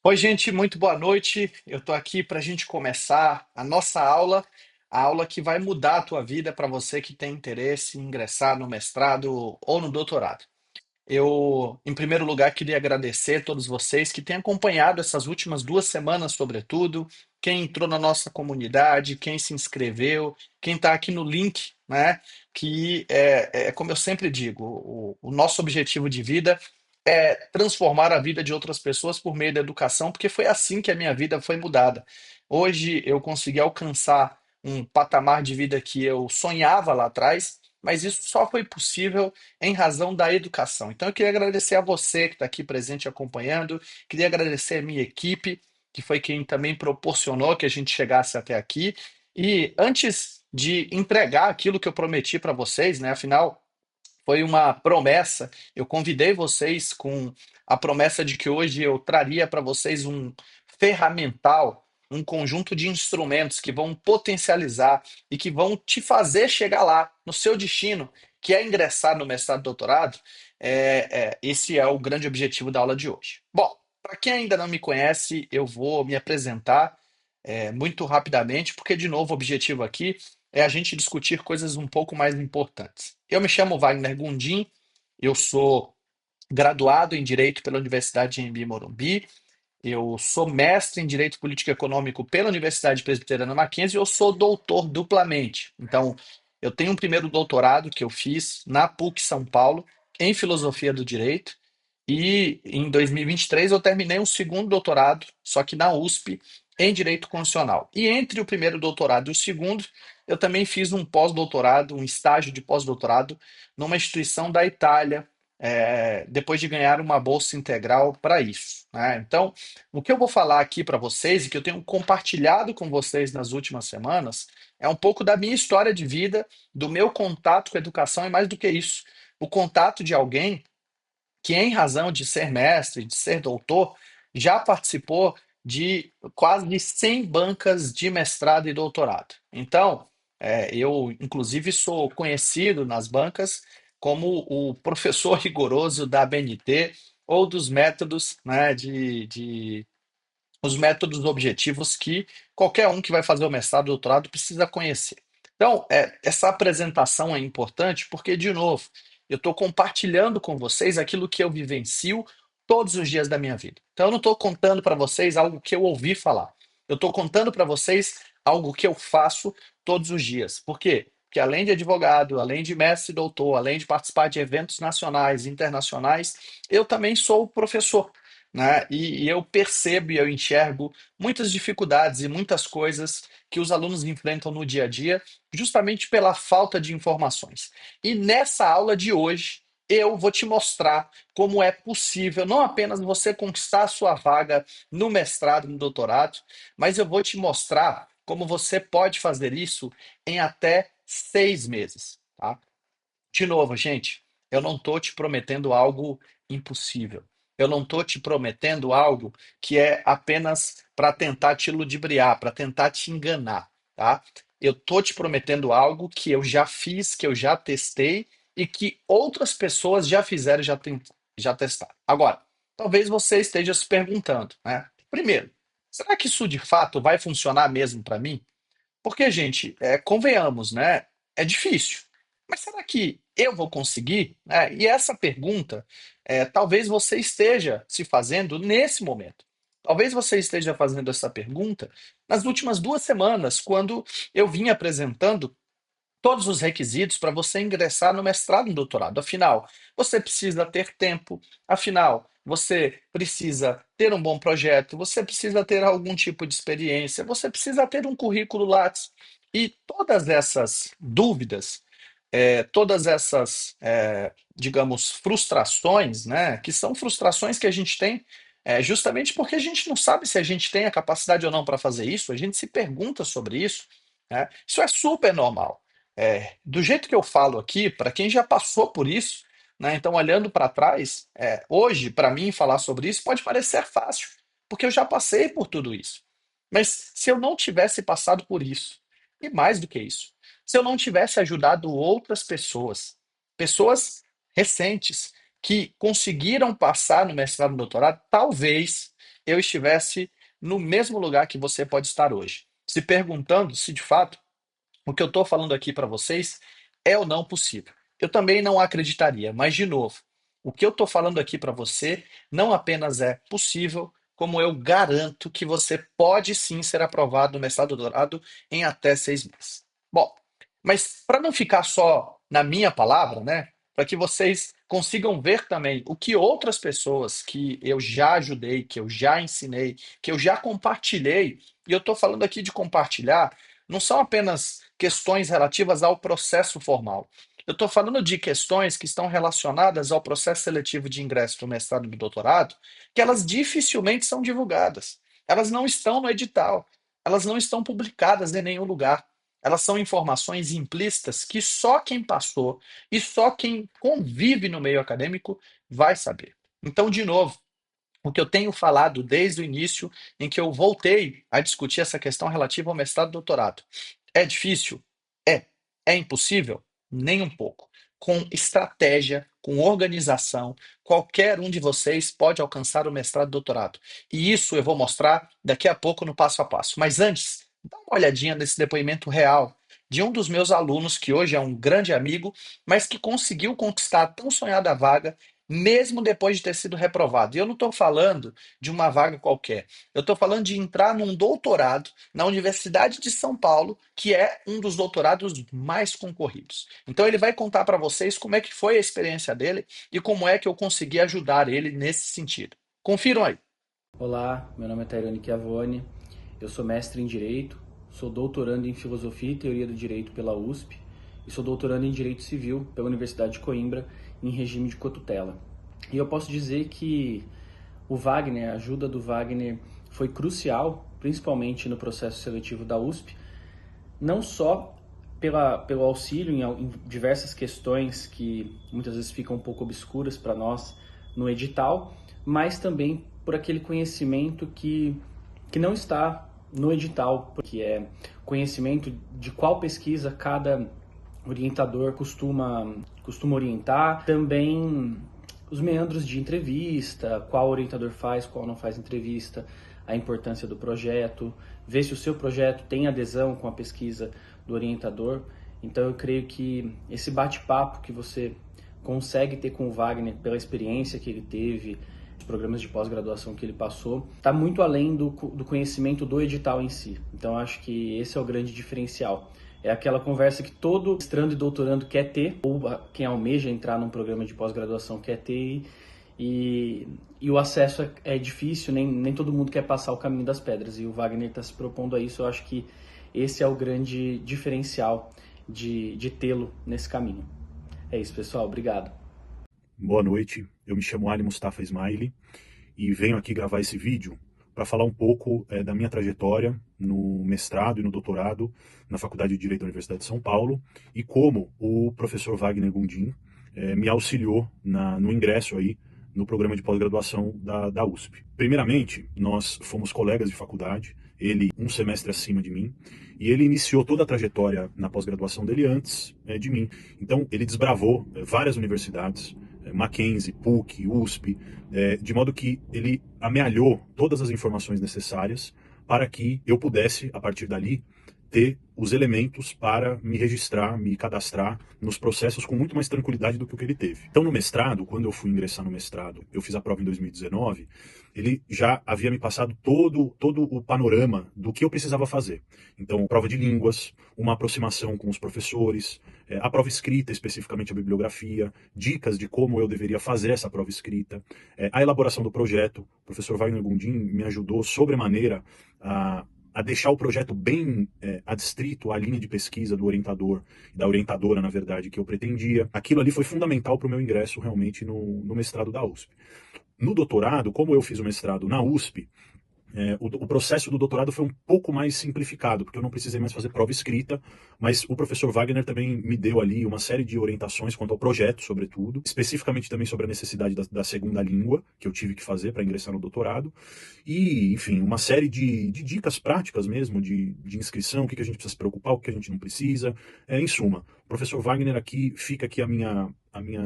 Oi, gente, muito boa noite. Eu estou aqui para a gente começar a nossa aula, a aula que vai mudar a tua vida para você que tem interesse em ingressar no mestrado ou no doutorado. Eu, em primeiro lugar, queria agradecer a todos vocês que têm acompanhado essas últimas 2 semanas, sobretudo, quem entrou na nossa comunidade, quem se inscreveu, quem está aqui no link, né? Que como eu sempre digo, o nosso objetivo de vida é transformar a vida de outras pessoas por meio da educação, porque foi assim que a minha vida foi mudada. Hoje eu consegui alcançar um patamar de vida que eu sonhava lá atrás, mas isso só foi possível em razão da educação. Então, eu queria agradecer a você que está aqui presente acompanhando, queria agradecer a minha equipe, que foi quem também proporcionou que a gente chegasse até aqui. E antes de entregar aquilo que eu prometi para vocês, né? Afinal, foi uma promessa. Eu convidei vocês com a promessa de que hoje eu traria para vocês um ferramental, um conjunto de instrumentos que vão potencializar e que vão te fazer chegar lá, no seu destino, que é ingressar no mestrado e doutorado. Esse é o grande objetivo da aula de hoje. Bom, para quem ainda não me conhece, eu vou me apresentar muito rapidamente, porque, de novo, o objetivo aqui é a gente discutir coisas um pouco mais importantes. Eu me chamo Wagner Gundim, eu sou graduado em Direito pela Universidade de Embi Morumbi, eu sou mestre em Direito Político e Econômico pela Universidade Presbiteriana Mackenzie e eu sou doutor duplamente. Então, eu tenho um primeiro doutorado que eu fiz na PUC São Paulo, em Filosofia do Direito, e em 2023 eu terminei um segundo doutorado, só que na USP, em Direito Constitucional. E entre o primeiro doutorado e o segundo, eu também fiz um pós-doutorado, um estágio de pós-doutorado, numa instituição da Itália, depois de ganhar uma bolsa integral para isso, né? Então, o que eu vou falar aqui para vocês e que eu tenho compartilhado com vocês nas últimas semanas é um pouco da minha história de vida, do meu contato com a educação e mais do que isso, o contato de alguém que, em razão de ser mestre, de ser doutor, já participou de quase 100 bancas de mestrado e doutorado. Então, eu, inclusive, sou conhecido nas bancas como o professor rigoroso da ABNT ou dos métodos, né, os métodos objetivos que qualquer um que vai fazer o mestrado e doutorado precisa conhecer. Então, essa apresentação é importante porque, de novo, eu estou compartilhando com vocês aquilo que eu vivencio todos os dias da minha vida. Então, eu não estou contando para vocês algo que eu ouvi falar. Eu estou contando para vocês algo que eu faço todos os dias. Por quê? Porque além de advogado, além de mestre e doutor, além de participar de eventos nacionais e internacionais, eu também sou professor, né? E eu percebo e eu enxergo muitas dificuldades e muitas coisas que os alunos enfrentam no dia a dia, justamente pela falta de informações. E nessa aula de hoje, eu vou te mostrar como é possível não apenas você conquistar a sua vaga no mestrado, no doutorado, mas eu vou te mostrar como você pode fazer isso em até 6 meses, tá? De novo, gente, eu não estou te prometendo algo impossível. Eu não estou te prometendo algo que é apenas para tentar te ludibriar, para tentar te enganar, tá? Eu estou te prometendo algo que eu já fiz, que eu já testei e que outras pessoas já fizeram, já testaram. Agora, talvez você esteja se perguntando, né? Primeiro, será que isso de fato vai funcionar mesmo para mim? Porque, gente, convenhamos, né? É difícil. Mas será que eu vou conseguir? E essa pergunta, talvez você esteja se fazendo nesse momento. Talvez você esteja fazendo essa pergunta nas últimas 2 semanas, quando eu vim apresentando todos os requisitos para você ingressar no mestrado e no doutorado. Afinal, você precisa ter tempo, afinal, você precisa ter um bom projeto, você precisa ter algum tipo de experiência, você precisa ter um currículo Lattes. E todas essas dúvidas, todas essas, digamos, frustrações, né, que são frustrações que a gente tem justamente porque a gente não sabe se a gente tem a capacidade ou não para fazer isso, a gente se pergunta sobre isso, né? Isso é super normal. Do jeito que eu falo aqui, para quem já passou por isso, né, então olhando para trás, hoje, para mim, falar sobre isso pode parecer fácil, porque eu já passei por tudo isso. Mas se eu não tivesse passado por isso, e mais do que isso, se eu não tivesse ajudado outras pessoas, pessoas recentes, que conseguiram passar no mestrado e no doutorado, talvez eu estivesse no mesmo lugar que você pode estar hoje, se perguntando se de fato o que eu estou falando aqui para vocês é ou não possível. Eu também não acreditaria, mas, de novo, o que eu estou falando aqui para você não apenas é possível, como eu garanto que você pode sim ser aprovado no mestrado doutorado em até 6 meses. Bom, mas para não ficar só na minha palavra, né? Para que vocês consigam ver também o que outras pessoas que eu já ajudei, que eu já ensinei, que eu já compartilhei, e eu estou falando aqui de compartilhar não são apenas questões relativas ao processo formal. Eu estou falando de questões que estão relacionadas ao processo seletivo de ingresso do mestrado e do doutorado, que elas dificilmente são divulgadas. Elas não estão no edital, elas não estão publicadas em nenhum lugar. Elas são informações implícitas que só quem passou e só quem convive no meio acadêmico vai saber. Então, de novo, o que eu tenho falado desde o início em que eu voltei a discutir essa questão relativa ao mestrado e doutorado. É difícil? É. É impossível? Nem um pouco. Com estratégia, com organização, qualquer um de vocês pode alcançar o mestrado e doutorado. E isso eu vou mostrar daqui a pouco no passo a passo. Mas antes, dá uma olhadinha nesse depoimento real de um dos meus alunos, que hoje é um grande amigo, mas que conseguiu conquistar a tão sonhada vaga mesmo depois de ter sido reprovado. E eu não estou falando de uma vaga qualquer. Eu estou falando de entrar num doutorado na Universidade de São Paulo, que é um dos doutorados mais concorridos. Então ele vai contar para vocês como é que foi a experiência dele e como é que eu consegui ajudar ele nesse sentido. Confiram aí. Olá, meu nome é Tairone Chiavone, eu sou mestre em Direito, sou doutorando em Filosofia e Teoria do Direito pela USP e sou doutorando em Direito Civil pela Universidade de Coimbra em regime de cotutela. E eu posso dizer que o Wagner, a ajuda do Wagner foi crucial, principalmente no processo seletivo da USP, não só pelo auxílio em diversas questões que muitas vezes ficam um pouco obscuras para nós no edital, mas também por aquele conhecimento que não está no edital, que é conhecimento de qual pesquisa cada orientador costuma orientar, também os meandros de entrevista, qual orientador faz, qual não faz entrevista, a importância do projeto, ver se o seu projeto tem adesão com a pesquisa do orientador. Então eu creio que esse bate-papo que você consegue ter com o Wagner pela experiência que ele teve, os programas de pós-graduação que ele passou, está muito além do conhecimento do edital em si. Então acho que esse é o grande diferencial. É aquela conversa que todo mestrando e doutorando quer ter, ou quem almeja entrar num programa de pós-graduação quer ter, e o acesso é difícil, nem todo mundo quer passar o caminho das pedras, e o Wagner está se propondo a isso. Eu acho que esse é o grande diferencial de tê-lo nesse caminho. É isso, pessoal. Obrigado. Boa noite, eu me chamo Ali Mustafa Ismaili e venho aqui gravar esse vídeo para falar um pouco da minha trajetória no mestrado e no doutorado na Faculdade de Direito da Universidade de São Paulo e como o professor Wagner Gondim me auxiliou no ingresso aí no programa de pós-graduação da USP. Primeiramente, nós fomos colegas de faculdade, ele um semestre acima de mim, e ele iniciou toda a trajetória na pós-graduação dele antes de mim. Então, ele desbravou várias universidades, Mackenzie, PUC, USP, de modo que ele amealhou todas as informações necessárias para que eu pudesse, a partir dali, ter os elementos para me registrar, me cadastrar nos processos com muito mais tranquilidade do que o que ele teve. Então, no mestrado, quando eu fui ingressar no mestrado, eu fiz a prova em 2019, ele já havia me passado todo o panorama do que eu precisava fazer. Então, prova de línguas, uma aproximação com os professores, a prova escrita, especificamente a bibliografia, dicas de como eu deveria fazer essa prova escrita, a elaboração do projeto. O professor Wagner Gondim me ajudou sobremaneira a deixar o projeto bem adstrito à linha de pesquisa do orientador, da orientadora, na verdade, que eu pretendia. Aquilo ali foi fundamental para o meu ingresso realmente no mestrado da USP. No doutorado, como eu fiz o mestrado na USP, o processo do doutorado foi um pouco mais simplificado, porque eu não precisei mais fazer prova escrita, mas o professor Wagner também me deu ali uma série de orientações quanto ao projeto, sobretudo, especificamente também sobre a necessidade da segunda língua, que eu tive que fazer para ingressar no doutorado, e, enfim, uma série de dicas práticas mesmo, de inscrição, o que a gente precisa se preocupar, o que a gente não precisa. Em suma, o professor Wagner fica aqui a minha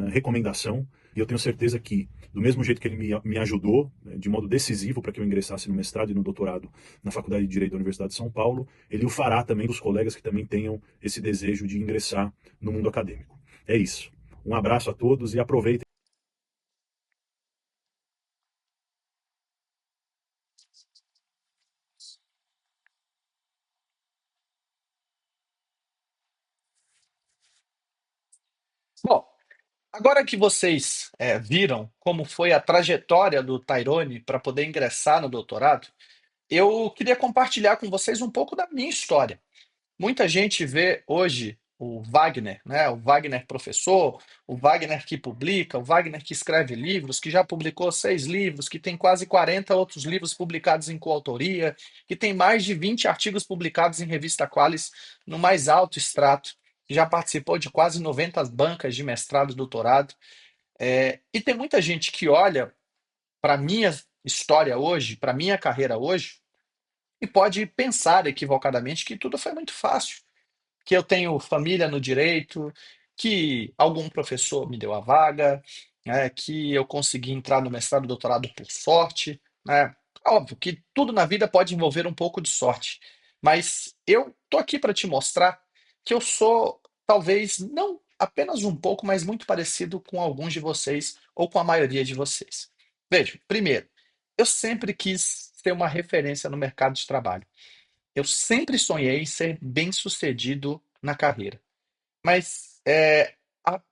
recomendação E eu tenho certeza que, do mesmo jeito que ele me ajudou, né, de modo decisivo para que eu ingressasse no mestrado e no doutorado na Faculdade de Direito da Universidade de São Paulo, ele o fará também dos colegas que também tenham esse desejo de ingressar no mundo acadêmico. É isso. Um abraço a todos e aproveitem. Bom, agora que vocês viram como foi a trajetória do Tairone para poder ingressar no doutorado, eu queria compartilhar com vocês um pouco da minha história. Muita gente vê hoje o Wagner, né? O Wagner professor, o Wagner que publica, o Wagner que escreve livros, que já publicou 6 livros, que tem quase 40 outros livros publicados em coautoria, que tem mais de 20 artigos publicados em revista Qualis no mais alto extrato, que já participou de quase 90 bancas de mestrado e doutorado. E tem muita gente que olha para a minha história hoje, para a minha carreira hoje, e pode pensar equivocadamente que tudo foi muito fácil, que eu tenho família no direito, que algum professor me deu a vaga, né, que eu consegui entrar no mestrado e doutorado por sorte, né? Óbvio que tudo na vida pode envolver um pouco de sorte, mas eu tô aqui para te mostrar que eu sou talvez não apenas um pouco, mas muito parecido com alguns de vocês ou com a maioria de vocês. Veja, primeiro, eu sempre quis ser uma referência no mercado de trabalho. Eu sempre sonhei em ser bem-sucedido na carreira. Mas a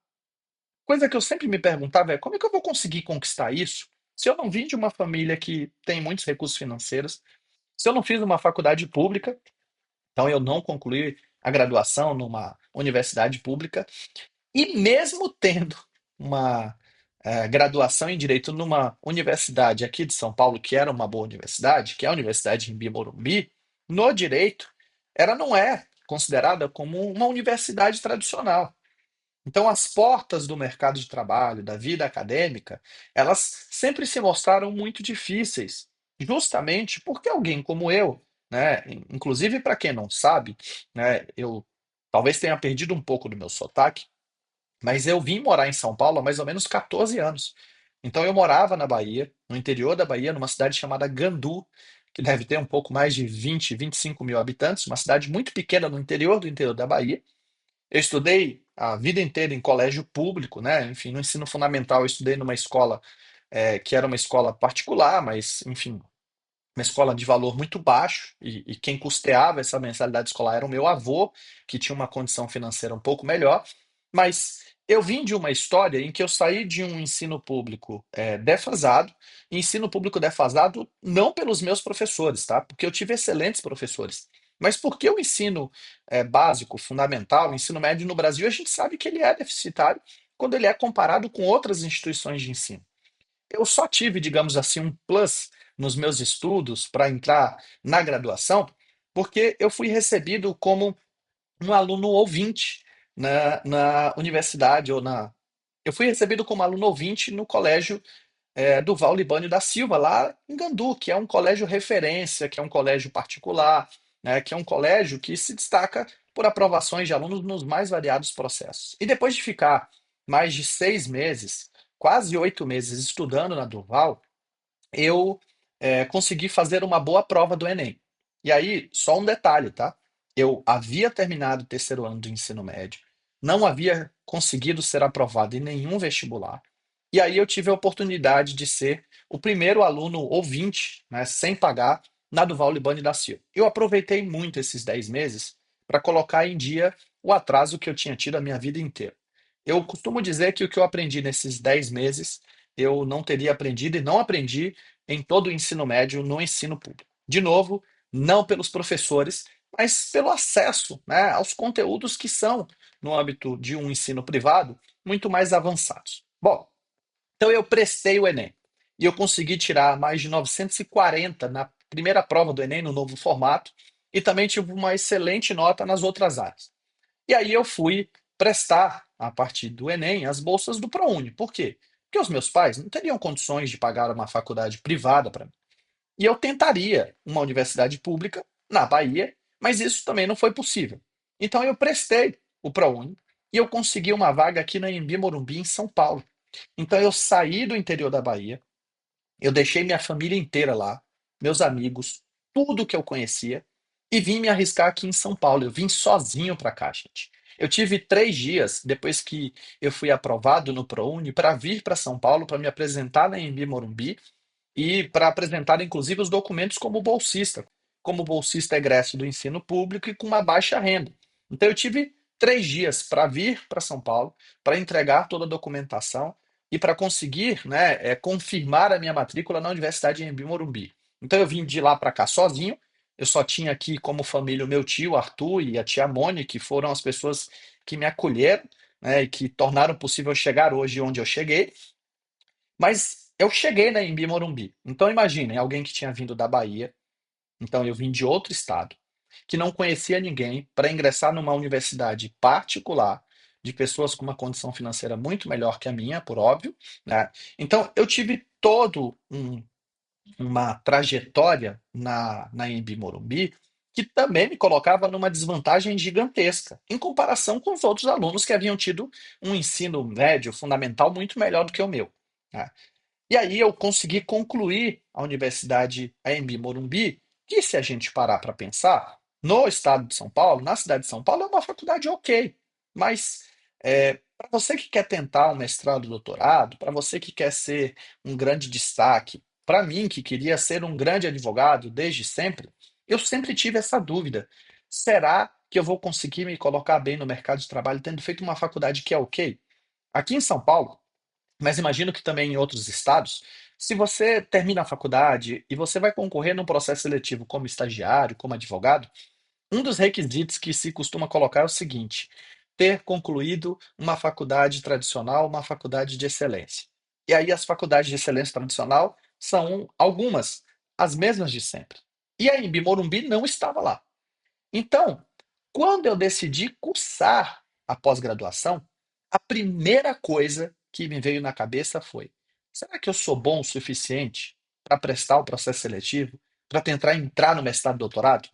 coisa que eu sempre me perguntava é como é que eu vou conseguir conquistar isso se eu não vim de uma família que tem muitos recursos financeiros, se eu não fiz uma faculdade pública, então eu não concluí a graduação numa universidade pública, e mesmo tendo uma graduação em Direito numa universidade aqui de São Paulo, que era uma boa universidade, que é a Universidade em Morumbi, no Direito, ela não é considerada como uma universidade tradicional. Então, as portas do mercado de trabalho, da vida acadêmica, elas sempre se mostraram muito difíceis, justamente porque alguém como eu, né, inclusive para quem não sabe, né, eu talvez tenha perdido um pouco do meu sotaque, mas eu vim morar em São Paulo há mais ou menos 14 anos. Então eu morava na Bahia, no interior da Bahia, numa cidade chamada Gandu, que deve ter um pouco mais de 20, 25 mil habitantes, uma cidade muito pequena no interior do interior da Bahia. Eu estudei a vida inteira em colégio público, né? Enfim, no ensino fundamental eu estudei numa escola que era uma escola particular, mas, enfim, uma escola de valor muito baixo, e quem custeava essa mensalidade escolar era o meu avô, que tinha uma condição financeira um pouco melhor, mas eu vim de uma história em que eu saí de um ensino público defasado, e ensino público defasado não pelos meus professores, tá? Porque eu tive excelentes professores, mas porque o ensino básico, fundamental, o ensino médio no Brasil, a gente sabe que ele é deficitário quando ele é comparado com outras instituições de ensino. Eu só tive, digamos assim, um plus nos meus estudos para entrar na graduação, porque eu fui recebido como um aluno ouvinte na universidade ou na. Eu fui recebido como aluno ouvinte no colégio Durval Libânio da Silva, lá em Gandu, que é um colégio referência, que é um colégio particular, né, que é um colégio que se destaca por aprovações de alunos nos mais variados processos. E depois de ficar mais de 6 meses, quase 8 meses estudando na Durval, eu consegui fazer uma boa prova do Enem. E aí, só um detalhe, tá? Eu havia terminado o terceiro ano do ensino médio, não havia conseguido ser aprovado em nenhum vestibular. E aí eu tive a oportunidade de ser o primeiro aluno ouvinte, né, sem pagar, na Duval Libani da Silva. Eu aproveitei muito esses 10 meses para colocar em dia o atraso que eu tinha tido a minha vida inteira. Eu costumo dizer que o que eu aprendi nesses 10 meses eu não teria aprendido e não aprendi em todo o ensino médio no ensino público. De novo, não pelos professores, mas pelo acesso, né, aos conteúdos que são, no âmbito de um ensino privado, muito mais avançados. Bom, então eu prestei o Enem e eu consegui tirar mais de 940 na primeira prova do Enem, no novo formato, e também tive uma excelente nota nas outras áreas. E aí eu fui prestar, a partir do Enem, as bolsas do ProUni. Por quê? Porque os meus pais não teriam condições de pagar uma faculdade privada para mim. E eu tentaria uma universidade pública na Bahia, mas isso também não foi possível. Então eu prestei o ProUni e eu consegui uma vaga aqui na Anhembi Morumbi, em São Paulo. Então eu saí do interior da Bahia, eu deixei minha família inteira lá, meus amigos, tudo que eu conhecia, e vim me arriscar aqui em São Paulo. Eu vim sozinho para cá, gente. Eu tive 3 dias depois que eu fui aprovado no ProUni para vir para São Paulo para me apresentar na Embi Morumbi e para apresentar, inclusive, os documentos como bolsista egresso do ensino público e com uma baixa renda. Então, eu tive 3 dias para vir para São Paulo, para entregar toda a documentação e para conseguir, né, confirmar a minha matrícula na Universidade de Embi Morumbi. Então, eu vim de lá para cá sozinho. Eu só tinha aqui como família o meu tio Arthur e a tia Mônica, que foram as pessoas que me acolheram, né, e que tornaram possível chegar hoje onde eu cheguei. Mas eu cheguei na Embi Morumbi. Então imaginem, alguém que tinha vindo da Bahia, então eu vim de outro estado, que não conhecia ninguém, para ingressar numa universidade particular, de pessoas com uma condição financeira muito melhor que a minha, por óbvio, né? Então eu tive uma trajetória na Embi Morumbi que também me colocava numa desvantagem gigantesca, em comparação com os outros alunos que haviam tido um ensino médio fundamental muito melhor do que o meu, né? E aí eu consegui concluir a Universidade AMB Morumbi, que se a gente parar para pensar, no estado de São Paulo, na cidade de São Paulo, é uma faculdade ok. Mas para você que quer tentar um mestrado, doutorado, para você que quer ser um grande destaque, para mim que queria ser um grande advogado desde sempre, eu sempre tive essa dúvida. Será que eu vou conseguir me colocar bem no mercado de trabalho tendo feito uma faculdade que é ok? Aqui em São Paulo, mas imagino que também em outros estados, se você termina a faculdade e você vai concorrer num processo seletivo como estagiário, como advogado, um dos requisitos que se costuma colocar é o seguinte: ter concluído uma faculdade tradicional, uma faculdade de excelência. E aí as faculdades de excelência tradicional são algumas, as mesmas de sempre. E a Embi Morumbi não estava lá. Então, quando eu decidi cursar a pós-graduação, a primeira coisa que me veio na cabeça foi: será que eu sou bom o suficiente para prestar o processo seletivo, para tentar entrar no mestrado e doutorado?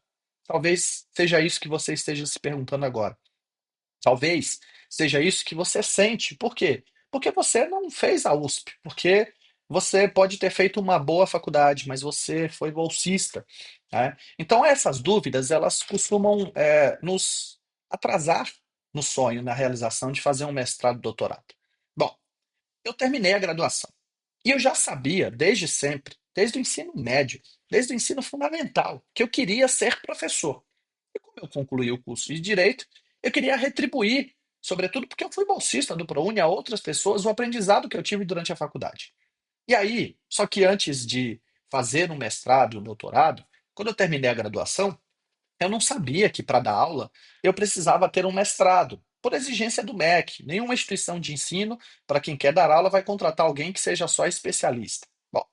Talvez seja isso que você esteja se perguntando agora. Talvez seja isso que você sente. Por quê? Porque você não fez a USP, porque você pode ter feito uma boa faculdade, mas você foi bolsista, né? Então essas dúvidas elas costumam nos atrasar no sonho, na realização de fazer um mestrado e doutorado. Bom, eu terminei a graduação e eu já sabia desde sempre, desde o ensino médio, desde o ensino fundamental, que eu queria ser professor. E como eu concluí o curso de Direito, eu queria retribuir, sobretudo porque eu fui bolsista do ProUni, a outras pessoas, o aprendizado que eu tive durante a faculdade. E aí, só que antes de fazer um mestrado e um doutorado, quando eu terminei a graduação, eu não sabia que para dar aula eu precisava ter um mestrado, por exigência do MEC. Nenhuma instituição de ensino, para quem quer dar aula, vai contratar alguém que seja só especialista. Bom,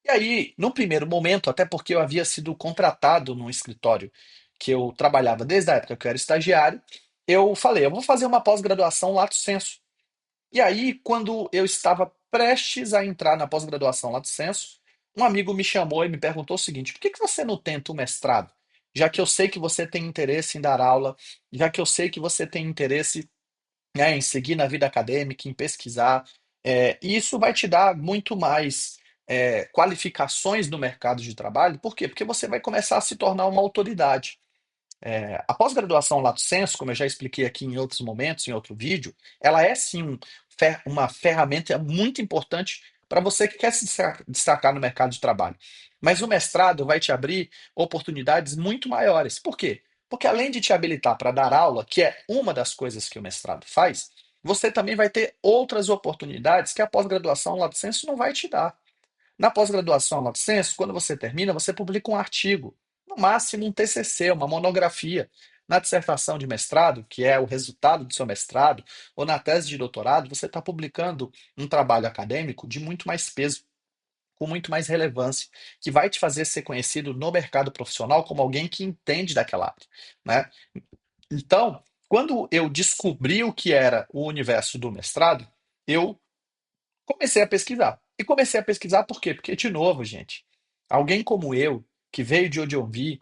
e aí, num primeiro momento, até porque eu havia sido contratado num escritório que eu trabalhava desde a época que eu era estagiário, eu falei, eu vou fazer uma pós-graduação lato sensu. E aí, quando eu estava prestes a entrar na pós-graduação lato sensu, um amigo me chamou e me perguntou o seguinte: por que que você não tenta o mestrado? Já que eu sei que você tem interesse em dar aula, já que eu sei que você tem interesse, né, em seguir na vida acadêmica, em pesquisar, e isso vai te dar muito mais qualificações no mercado de trabalho. Por quê? Porque você vai começar a se tornar uma autoridade. A pós-graduação Lato Sensu, como eu já expliquei aqui em outros momentos, em outro vídeo, ela é sim uma ferramenta muito importante para você que quer se destacar no mercado de trabalho. Mas o mestrado vai te abrir oportunidades muito maiores. Por quê? Porque além de te habilitar para dar aula, que é uma das coisas que o mestrado faz, você também vai ter outras oportunidades que a pós-graduação Lato Sensu não vai te dar. Na pós-graduação Lato Sensu, quando você termina, você publica um artigo, no máximo um TCC, uma monografia. Na dissertação de mestrado, que é o resultado do seu mestrado, ou na tese de doutorado, você está publicando um trabalho acadêmico de muito mais peso, com muito mais relevância, que vai te fazer ser conhecido no mercado profissional como alguém que entende daquela área, né? Então, quando eu descobri o que era o universo do mestrado, eu comecei a pesquisar. E comecei a pesquisar por quê? Porque, de novo, gente, alguém como eu, que veio de onde eu vi,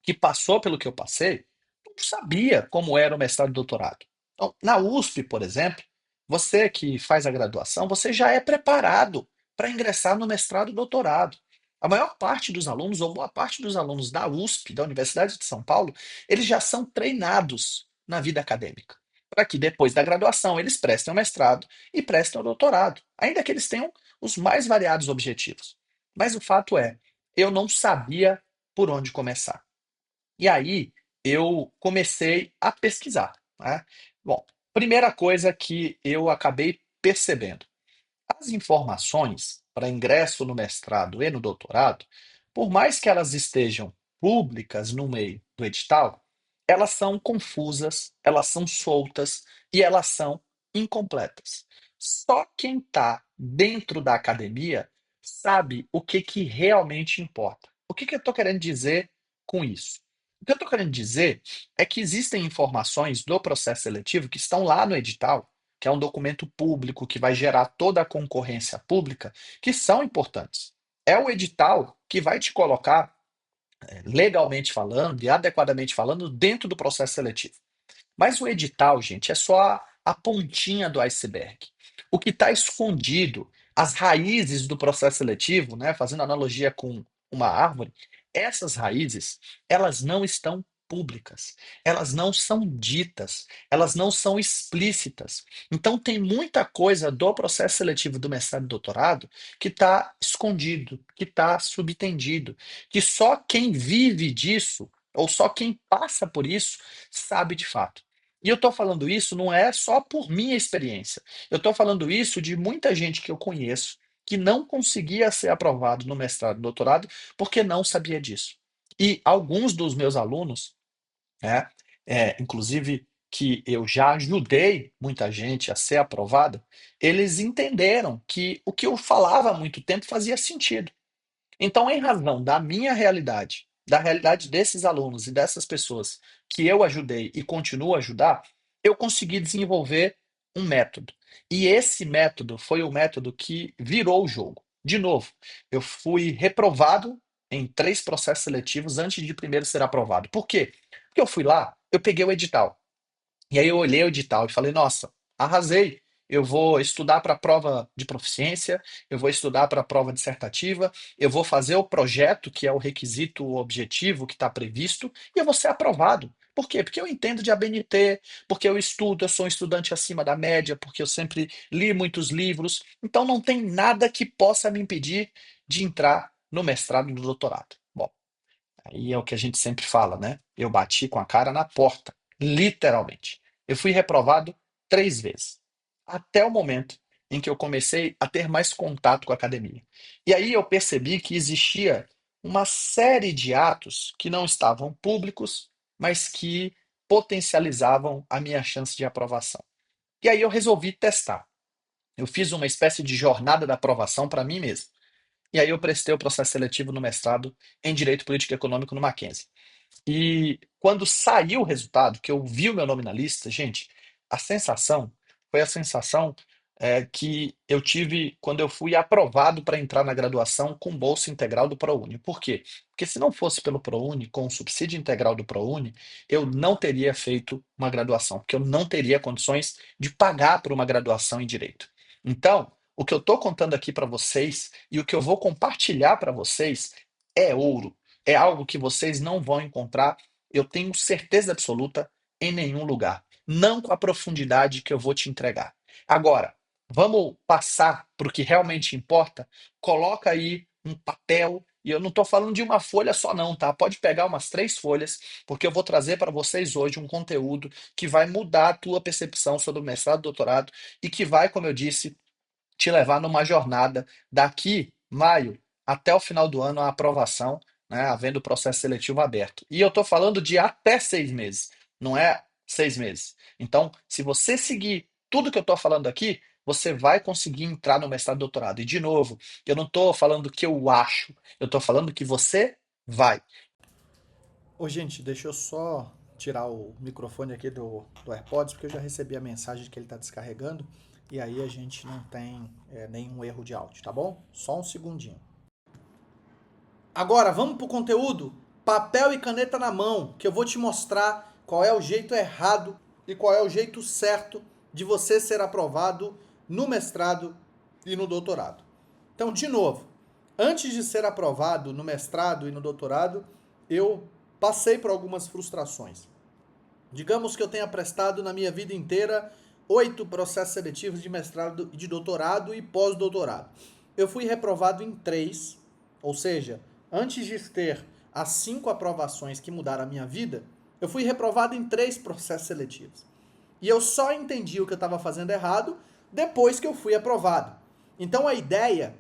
que passou pelo que eu passei, não sabia como era o mestrado e doutorado. Então, na USP, por exemplo, Você que faz a graduação, você já é preparado para ingressar no mestrado e doutorado. A maior parte dos alunos, ou boa parte dos alunos da USP, da Universidade de São Paulo, eles já são treinados na vida acadêmica, para que depois da graduação eles prestem o mestrado e prestem o doutorado, ainda que eles tenham os mais variados objetivos. Mas o fato é, eu não sabia por onde começar. E aí eu comecei a pesquisar, né? Bom, primeira coisa que eu acabei percebendo. As informações para ingresso no mestrado e no doutorado, por mais que elas estejam públicas no meio do edital, elas são confusas, elas são soltas e elas são incompletas. Só quem está dentro da academia sabe o que, que realmente importa. O que, que eu estou querendo dizer com isso? O que eu estou querendo dizer é que existem informações do processo seletivo que estão lá no edital, que é um documento público que vai gerar toda a concorrência pública, que são importantes. É o edital que vai te colocar, legalmente falando e adequadamente falando, dentro do processo seletivo. Mas o edital, gente, é só a pontinha do iceberg. O que está escondido, as raízes do processo seletivo, né, fazendo analogia com uma árvore, essas raízes, elas não estão públicas, elas não são ditas, elas não são explícitas. Então tem muita coisa do processo seletivo do mestrado e doutorado que está escondido, que está subtendido, que só quem vive disso, ou só quem passa por isso, sabe de fato. E eu estou falando isso não é só por minha experiência. Eu estou falando isso de muita gente que eu conheço que não conseguia ser aprovado no mestrado e doutorado porque não sabia disso. E alguns dos meus alunos, né, inclusive que eu já ajudei muita gente a ser aprovada, eles entenderam que o que eu falava há muito tempo fazia sentido. Então, em razão da minha realidade, da realidade desses alunos e dessas pessoas que eu ajudei e continuo a ajudar, eu consegui desenvolver um método. E esse método foi o método que virou o jogo. De novo, eu fui reprovado em 3 processos seletivos antes de primeiro ser aprovado. Por quê? Porque eu fui lá, eu peguei o edital. E aí eu olhei o edital e falei, nossa, arrasei. Eu vou estudar para a prova de proficiência, eu vou estudar para a prova dissertativa, eu vou fazer o projeto, que é o requisito o objetivo que está previsto, e eu vou ser aprovado. Por quê? Porque eu entendo de ABNT, porque eu estudo, eu sou um estudante acima da média, porque eu sempre li muitos livros. Então não tem nada que possa me impedir de entrar no mestrado e no doutorado. Bom, aí é o que a gente sempre fala, né? Eu bati com a cara na porta, literalmente. Eu fui reprovado 3 vezes, até o momento em que eu comecei a ter mais contato com a academia. E aí eu percebi que existia uma série de atos que não estavam públicos, mas que potencializavam a minha chance de aprovação. E aí eu resolvi testar. Eu fiz uma espécie de jornada da aprovação para mim mesmo. E aí eu prestei o processo seletivo no mestrado em Direito Político e Econômico no Mackenzie. E quando saiu o resultado, que eu vi o meu nome na lista, gente, a sensação foi a sensação que eu tive quando eu fui aprovado para entrar na graduação com bolsa integral do ProUni. Por quê? Porque se não fosse pelo ProUni, com o subsídio integral do ProUni, eu não teria feito uma graduação, porque eu não teria condições de pagar por uma graduação em Direito. Então, o que eu estou contando aqui para vocês e o que eu vou compartilhar para vocês é ouro. É algo que vocês não vão encontrar, eu tenho certeza absoluta, em nenhum lugar. Não com a profundidade que eu vou te entregar. Agora, vamos passar para o que realmente importa? Coloca aí um papel, e eu não estou falando de uma folha só não, tá? Pode pegar umas 3 folhas, porque eu vou trazer para vocês hoje um conteúdo que vai mudar a tua percepção sobre o mestrado e doutorado e que vai, como eu disse, te levar numa jornada daqui, maio, até o final do ano, a aprovação, né, havendo o processo seletivo aberto. E eu estou falando de até 6 meses, não é 6 meses. Então, se você seguir tudo que eu estou falando aqui, você vai conseguir entrar no mestrado e doutorado. E, de novo, eu não estou falando que eu acho, eu estou falando que você vai. Ô, gente, deixa eu só tirar o microfone aqui do AirPods, porque eu já recebi a mensagem de que ele está descarregando, e aí a gente não tem nenhum erro de áudio, tá bom? Só um segundinho. Agora, vamos pro conteúdo? Papel e caneta na mão, que eu vou te mostrar qual é o jeito errado e qual é o jeito certo de você ser aprovado no mestrado e no doutorado. Então, de novo, antes de ser aprovado no mestrado e no doutorado, eu passei por algumas frustrações. Digamos que eu tenha prestado na minha vida inteira 8 processos seletivos de mestrado, de doutorado e pós-doutorado. Eu fui reprovado em 3, ou seja, antes de ter as 5 aprovações que mudaram a minha vida, eu fui reprovado em 3 processos seletivos. E eu só entendi o que eu estava fazendo errado depois que eu fui aprovado. Então a ideia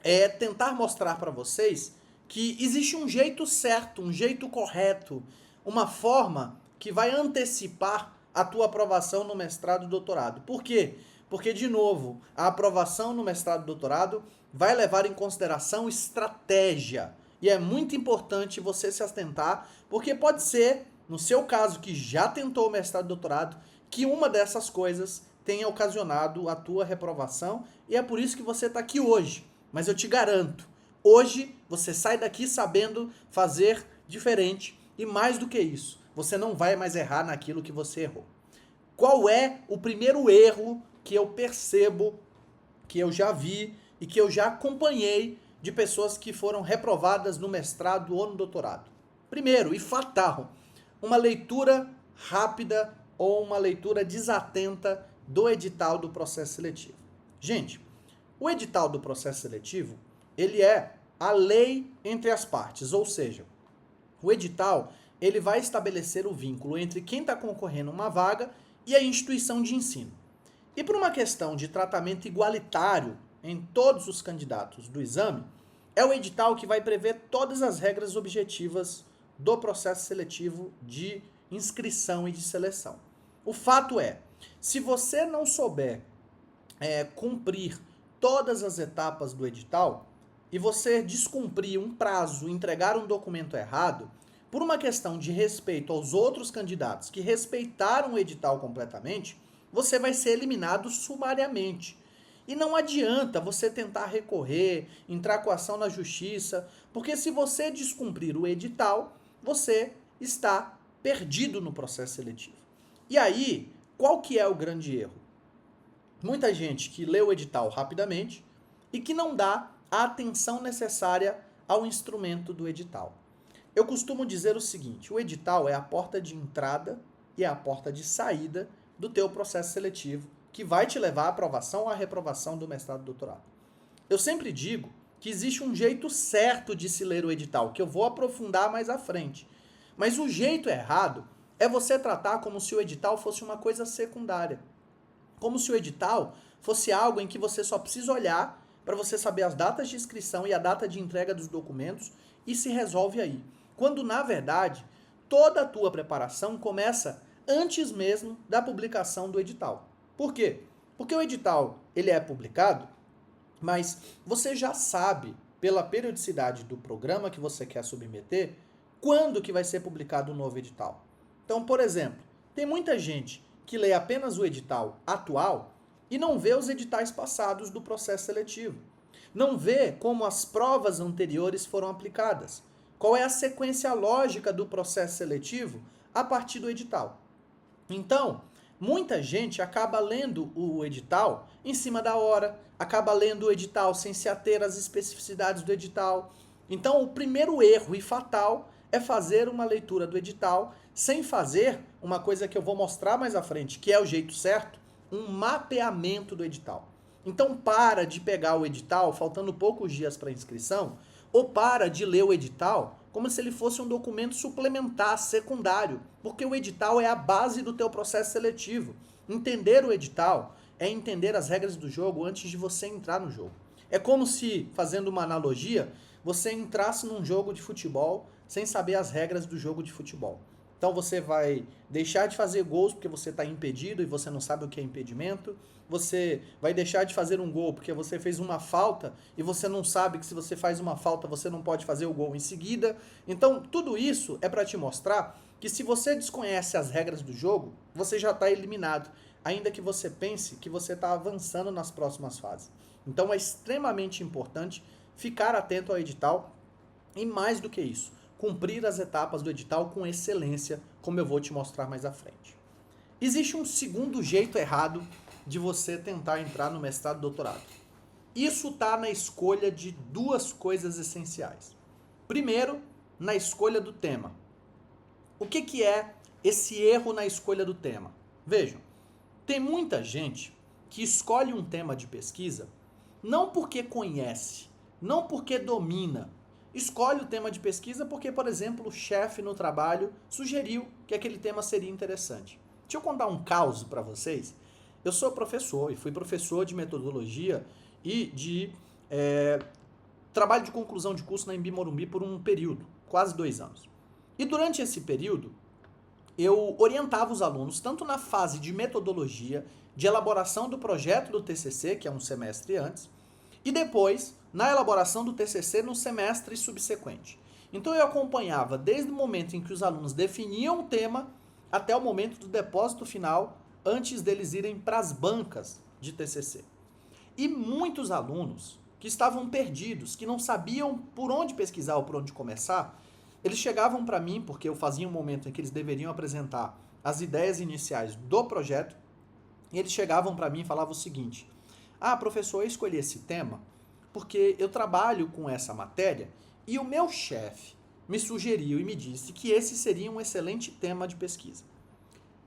é tentar mostrar para vocês que existe um jeito certo, um jeito correto, uma forma que vai antecipar a tua aprovação no mestrado e doutorado. Por quê? Porque, de novo, a aprovação no mestrado e doutorado vai levar em consideração estratégia. E é muito importante você se atentar, porque pode ser, no seu caso, que já tentou o mestrado e doutorado, que uma dessas coisas tenha ocasionado a tua reprovação, e é por isso que você está aqui hoje. Mas eu te garanto, hoje você sai daqui sabendo fazer diferente, e mais do que isso, você não vai mais errar naquilo que você errou. Qual é o primeiro erro que eu percebo, que eu já vi e que eu já acompanhei de pessoas que foram reprovadas no mestrado ou no doutorado? Primeiro, e fatal, uma leitura rápida ou uma leitura desatenta do edital do processo seletivo. Gente, o edital do processo seletivo, ele é a lei entre as partes, ou seja, o edital ele vai estabelecer o vínculo entre quem está concorrendo a uma vaga e a instituição de ensino. E por uma questão de tratamento igualitário em todos os candidatos do exame, é o edital que vai prever todas as regras objetivas do processo seletivo de inscrição e de seleção. O fato é, se você não souber cumprir todas as etapas do edital e você descumprir um prazo, entregar um documento errado, por uma questão de respeito aos outros candidatos que respeitaram o edital completamente, você vai ser eliminado sumariamente. E não adianta você tentar recorrer, entrar com ação na justiça, porque se você descumprir o edital, você está perdido no processo seletivo. E aí, qual que é o grande erro? Muita gente que lê o edital rapidamente e que não dá a atenção necessária ao instrumento do edital. Eu costumo dizer o seguinte, o edital é a porta de entrada e é a porta de saída do teu processo seletivo, que vai te levar à aprovação ou à reprovação do mestrado e doutorado. Eu sempre digo que existe um jeito certo de se ler o edital, que eu vou aprofundar mais à frente. Mas o jeito errado é você tratar como se o edital fosse uma coisa secundária. Como se o edital fosse algo em que você só precisa olhar para você saber as datas de inscrição e a data de entrega dos documentos e se resolve aí. Quando, na verdade, toda a tua preparação começa antes mesmo da publicação do edital. Por quê? Porque o edital ele é publicado, mas você já sabe, pela periodicidade do programa que você quer submeter, quando que vai ser publicado o novo edital. Então, por exemplo, tem muita gente que lê apenas o edital atual e não vê os editais passados do processo seletivo. Não vê como as provas anteriores foram aplicadas. Qual é a sequência lógica do processo seletivo a partir do edital. Então, muita gente acaba lendo o edital em cima da hora, acaba lendo o edital sem se ater às especificidades do edital. Então, o primeiro erro e fatal é fazer uma leitura do edital sem fazer uma coisa que eu vou mostrar mais à frente, que é o jeito certo, um mapeamento do edital. Então, para de pegar o edital, faltando poucos dias para a inscrição, ou para de ler o edital como se ele fosse um documento suplementar, secundário, porque o edital é a base do teu processo seletivo. Entender o edital é entender as regras do jogo antes de você entrar no jogo. É como se, fazendo uma analogia, você entrasse num jogo de futebol sem saber as regras do jogo de futebol. Então você vai deixar de fazer gols porque você está impedido e você não sabe o que é impedimento. Você vai deixar de fazer um gol porque você fez uma falta e você não sabe que se você faz uma falta você não pode fazer o gol em seguida. Então tudo isso é para te mostrar que se você desconhece as regras do jogo, você já está eliminado, ainda que você pense que você está avançando nas próximas fases. Então é extremamente importante ficar atento ao edital e mais do que isso, cumprir as etapas do edital com excelência, como eu vou te mostrar mais à frente. Existe um segundo jeito errado de você tentar entrar no mestrado e doutorado. Isso está na escolha de duas coisas essenciais. Primeiro, na escolha do tema. O que é esse erro na escolha do tema? Vejam, tem muita gente que escolhe um tema de pesquisa não porque conhece, não porque domina. Escolhe o tema de pesquisa porque, por exemplo, o chefe no trabalho sugeriu que aquele tema seria interessante. Deixa eu contar um caos para vocês. Eu sou professor e fui professor de metodologia e de trabalho de conclusão de curso na Embi Morumbi por um período, quase 2 anos. E durante esse período, eu orientava os alunos tanto na fase de metodologia, de elaboração do projeto do TCC, que é um semestre antes, e depois na elaboração do TCC no semestre subsequente. Então eu acompanhava desde o momento em que os alunos definiam o tema até o momento do depósito final, antes deles irem para as bancas de TCC. E muitos alunos que estavam perdidos, que não sabiam por onde pesquisar ou por onde começar, eles chegavam para mim, porque eu fazia um momento em que eles deveriam apresentar as ideias iniciais do projeto, e eles chegavam para mim e falavam o seguinte: ah, professor, eu escolhi esse tema porque eu trabalho com essa matéria e o meu chefe me sugeriu e me disse que esse seria um excelente tema de pesquisa.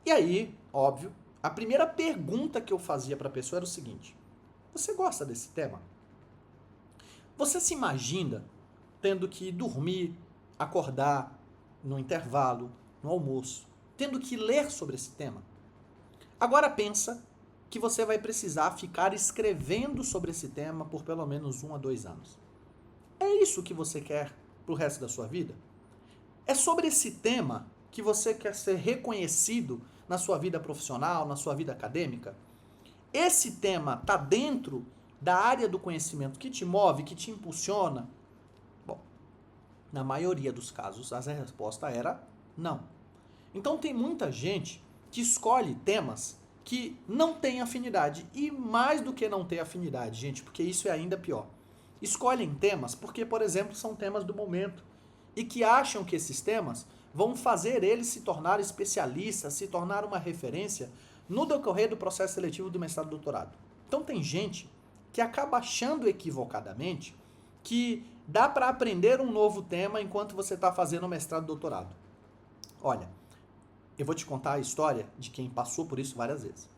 E aí, óbvio, a primeira pergunta que eu fazia para a pessoa era o seguinte: você gosta desse tema? Você se imagina tendo que dormir, acordar no intervalo, no almoço, tendo que ler sobre esse tema? Agora pensa que você vai precisar ficar escrevendo sobre esse tema por pelo menos 1 a 2 anos. É isso que você quer pro resto da sua vida? É sobre esse tema que você quer ser reconhecido na sua vida profissional, na sua vida acadêmica? Esse tema está dentro da área do conhecimento que te move, que te impulsiona? Bom, na maioria dos casos, a resposta era não. Então tem muita gente que escolhe temas que não tem afinidade. E mais do que não ter afinidade, gente, porque isso é ainda pior. Escolhem temas porque, por exemplo, são temas do momento e que acham que esses temas vão fazer eles se tornar especialistas, se tornar uma referência no decorrer do processo seletivo do mestrado e doutorado. Então tem gente que acaba achando equivocadamente que dá para aprender um novo tema enquanto você está fazendo mestrado e doutorado. Olha, eu vou te contar a história de quem passou por isso várias vezes.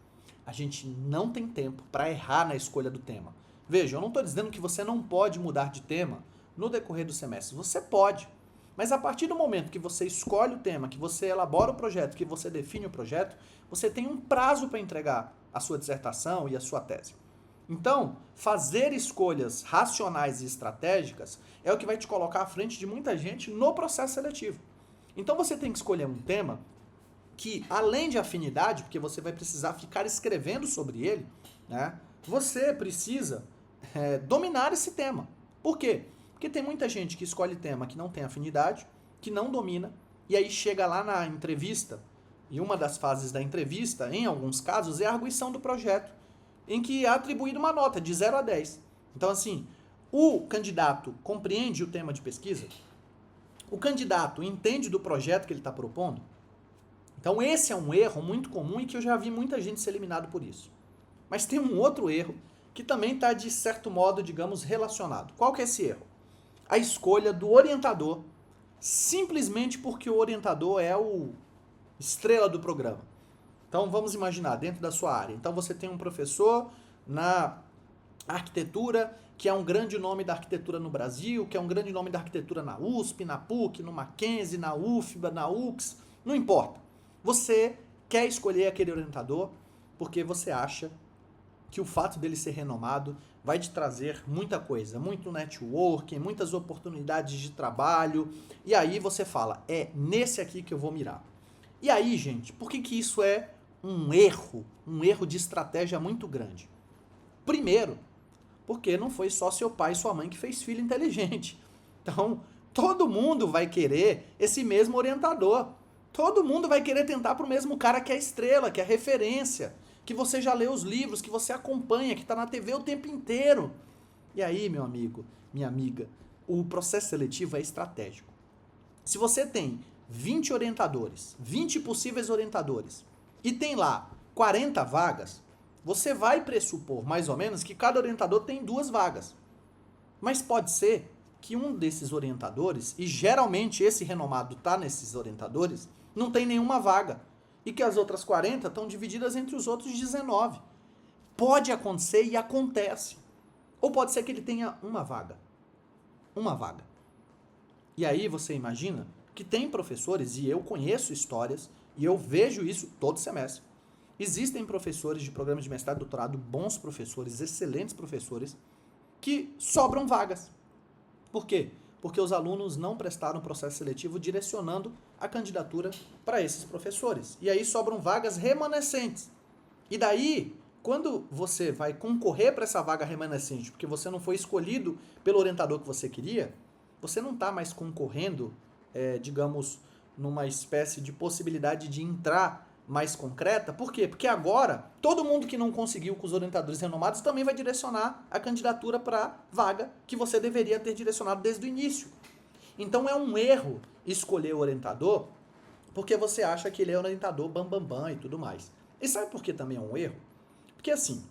A gente não tem tempo para errar na escolha do tema. Veja, eu não estou dizendo que você não pode mudar de tema no decorrer do semestre. Você pode. Mas a partir do momento que você escolhe o tema, que você elabora o projeto, que você define o projeto, você tem um prazo para entregar a sua dissertação e a sua tese. Então, fazer escolhas racionais e estratégicas é o que vai te colocar à frente de muita gente no processo seletivo. Então você tem que escolher um tema que, além de afinidade, porque você vai precisar ficar escrevendo sobre ele, né, você precisa dominar esse tema. Por quê? Porque tem muita gente que escolhe tema que não tem afinidade, que não domina, e aí chega lá na entrevista, e uma das fases da entrevista, em alguns casos, é a arguição do projeto, em que é atribuída uma nota de 0 a 10. Então, assim, o candidato compreende o tema de pesquisa? O candidato entende do projeto que ele está propondo? Então, esse é um erro muito comum e que eu já vi muita gente ser eliminado por isso. Mas tem um outro erro que também está, de certo modo, digamos, relacionado. Qual que é esse erro? A escolha do orientador, simplesmente porque o orientador é o estrela do programa. Então, vamos imaginar, dentro da sua área. Então, você tem um professor na arquitetura, que é um grande nome da arquitetura no Brasil, que é um grande nome da arquitetura na USP, na PUC, no Mackenzie, na UFBA, na UX, não importa. Você quer escolher aquele orientador porque você acha que o fato dele ser renomado vai te trazer muita coisa, muito networking, muitas oportunidades de trabalho, e aí você fala, é nesse aqui que eu vou mirar. E aí, gente, por que isso é um erro de estratégia muito grande? Primeiro, porque não foi só seu pai e sua mãe que fez filho inteligente. Então, todo mundo vai querer esse mesmo orientador. Todo mundo vai querer tentar para o mesmo cara que é a estrela, que é a referência, que você já leu os livros, que você acompanha, que está na TV o tempo inteiro. E aí, meu amigo, minha amiga, o processo seletivo é estratégico. Se você tem 20 orientadores, 20 possíveis orientadores, e tem lá 40 vagas, você vai pressupor mais ou menos que cada orientador tem 2 vagas. Mas pode ser que um desses orientadores, e geralmente esse renomado está nesses orientadores, não tem nenhuma vaga. E que as outras 40 estão divididas entre os outros 19. Pode acontecer e acontece. Ou pode ser que ele tenha uma vaga. Uma vaga. E aí você imagina que tem professores, e eu conheço histórias, e eu vejo isso todo semestre. Existem professores de programas de mestrado e doutorado, bons professores, excelentes professores, que sobram vagas. Por quê? Porque os alunos não prestaram processo seletivo direcionando a candidatura para esses professores. E aí sobram vagas remanescentes. E daí, quando você vai concorrer para essa vaga remanescente, porque você não foi escolhido pelo orientador que você queria, você não está mais concorrendo, digamos, numa espécie de possibilidade de entrar mais concreta. Por quê? Porque agora, todo mundo que não conseguiu com os orientadores renomados também vai direcionar a candidatura para a vaga que você deveria ter direcionado desde o início. Então é um erro escolher o orientador porque você acha que ele é o orientador bam e tudo mais. E sabe por que também é um erro? Porque assim,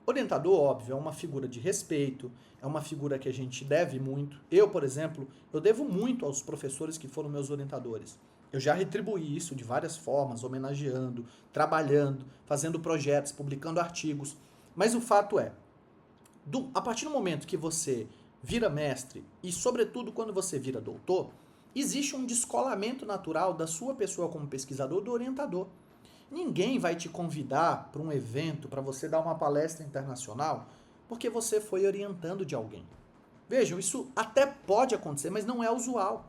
orientador, óbvio, é uma figura de respeito, é uma figura que a gente deve muito. Eu, por exemplo, eu devo muito aos professores que foram meus orientadores. Eu já retribuí isso de várias formas, homenageando, trabalhando, fazendo projetos, publicando artigos. Mas o fato é, a partir do momento que você vira mestre e, sobretudo, quando você vira doutor, existe um descolamento natural da sua pessoa como pesquisador do orientador. Ninguém vai te convidar para um evento, para você dar uma palestra internacional, porque você foi orientando de alguém. Vejam, isso até pode acontecer, mas não é usual.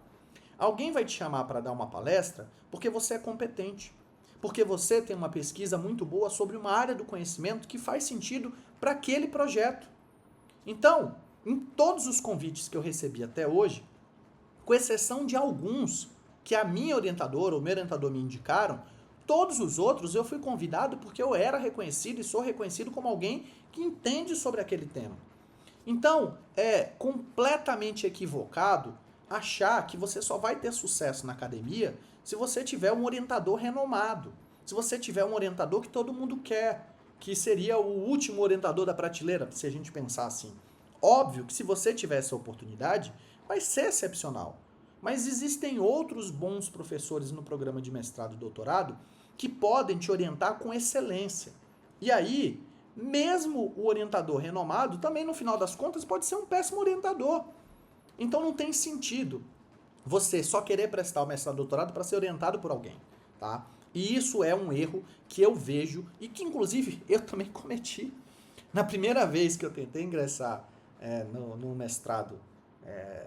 Alguém vai te chamar para dar uma palestra porque você é competente, porque você tem uma pesquisa muito boa sobre uma área do conhecimento que faz sentido para aquele projeto. Então, em todos os convites que eu recebi até hoje, com exceção de alguns que a minha orientadora ou meu orientador me indicaram, todos os outros eu fui convidado porque eu era reconhecido e sou reconhecido como alguém que entende sobre aquele tema. Então, é completamente equivocado achar que você só vai ter sucesso na academia se você tiver um orientador renomado, se você tiver um orientador que todo mundo quer, que seria o último orientador da prateleira, se a gente pensar assim. Óbvio que se você tiver essa oportunidade, vai ser excepcional. Mas existem outros bons professores no programa de mestrado e doutorado que podem te orientar com excelência. E aí, mesmo o orientador renomado, também no final das contas pode ser um péssimo orientador. Então não tem sentido você só querer prestar o mestrado e doutorado para ser orientado por alguém, tá? E isso é um erro que eu vejo e que inclusive eu também cometi. Na primeira vez que eu tentei ingressar no mestrado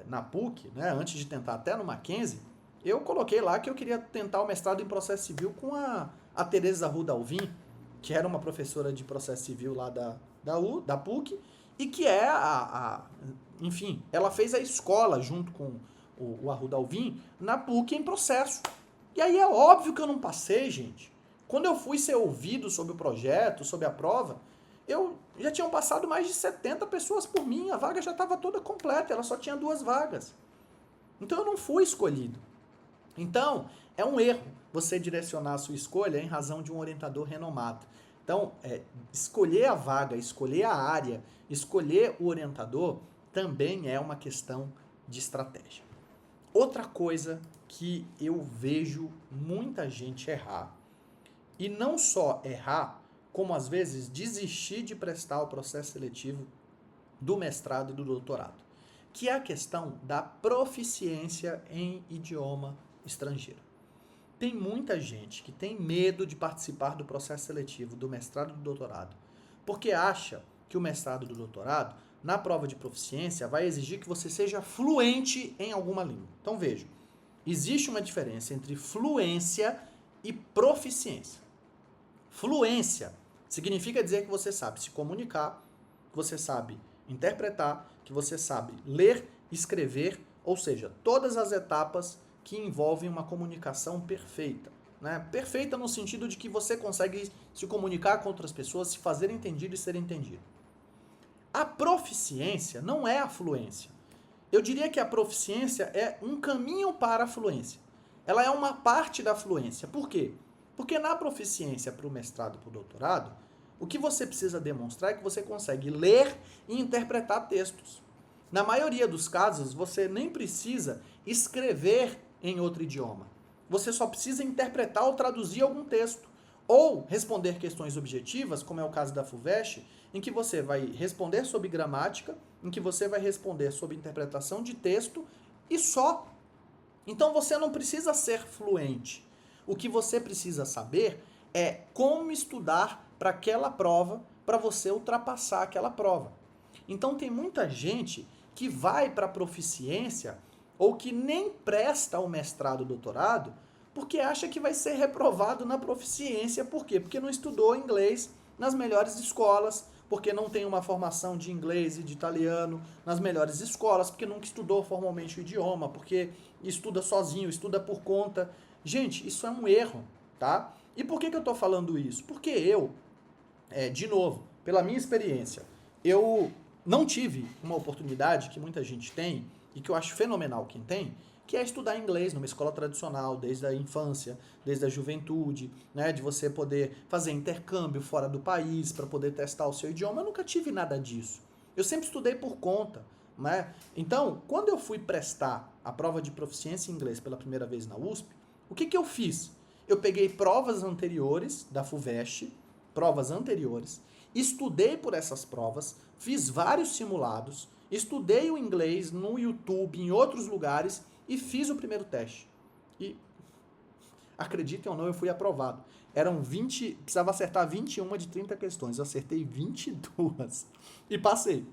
na PUC, né, antes de tentar até no Mackenzie, eu coloquei lá que eu queria tentar o mestrado em processo civil com a Tereza Ruda Alvim, que era uma professora de processo civil lá da PUC, e que é enfim, ela fez a escola junto com o Arruda Alvim na PUC em processo. E aí é óbvio que eu não passei, gente. Quando eu fui ser ouvido sobre o projeto, sobre a prova, já tinham passado mais de 70 pessoas por mim, a vaga já estava toda completa, ela só tinha 2 vagas. Então eu não fui escolhido. Então, é um erro você direcionar a sua escolha em razão de um orientador renomado. Então, escolher a vaga, escolher a área, escolher o orientador também é uma questão de estratégia. Outra coisa que eu vejo muita gente errar, e não só errar, como às vezes desistir de prestar o processo seletivo do mestrado e do doutorado, que é a questão da proficiência em idioma estrangeiro. Tem muita gente que tem medo de participar do processo seletivo do mestrado e do doutorado, porque acha que o mestrado e do doutorado, na prova de proficiência, vai exigir que você seja fluente em alguma língua. Então veja, existe uma diferença entre fluência e proficiência. Fluência significa dizer que você sabe se comunicar, que você sabe interpretar, que você sabe ler, escrever, ou seja, todas as etapas que envolvem uma comunicação perfeita. Né? Perfeita no sentido de que você consegue se comunicar com outras pessoas, se fazer entendido e ser entendido. A proficiência não é a fluência. Eu diria que a proficiência é um caminho para a fluência. Ela é uma parte da fluência. Por quê? Porque na proficiência para o mestrado e para o doutorado, o que você precisa demonstrar é que você consegue ler e interpretar textos. Na maioria dos casos, você nem precisa escrever em outro idioma. Você só precisa interpretar ou traduzir algum texto. Ou responder questões objetivas, como é o caso da FUVEST, em que você vai responder sobre gramática, em que você vai responder sobre interpretação de texto e só. Então você não precisa ser fluente. O que você precisa saber é como estudar para aquela prova, para você ultrapassar aquela prova. Então tem muita gente que vai para a proficiência ou que nem presta o mestrado ou doutorado porque acha que vai ser reprovado na proficiência. Por quê? Porque não estudou inglês nas melhores escolas, porque não tem uma formação de inglês e de italiano nas melhores escolas, porque nunca estudou formalmente o idioma, porque estuda sozinho, estuda por conta. Gente, isso é um erro, tá? E por que eu tô falando isso? Porque eu, de novo, pela minha experiência, eu não tive uma oportunidade que muita gente tem, e que eu acho fenomenal quem tem, que é estudar inglês numa escola tradicional, desde a infância, desde a juventude, né, de você poder fazer intercâmbio fora do país para poder testar o seu idioma. Eu nunca tive nada disso. Eu sempre estudei por conta, né? Então, quando eu fui prestar a prova de proficiência em inglês pela primeira vez na USP, o que eu fiz? Eu peguei provas anteriores da FUVEST, provas anteriores, estudei por essas provas, fiz vários simulados, estudei o inglês no YouTube, em outros lugares, e fiz o primeiro teste. E, acreditem ou não, eu fui aprovado. Eram 20, precisava acertar 21 de 30 questões, eu acertei 22 e passei.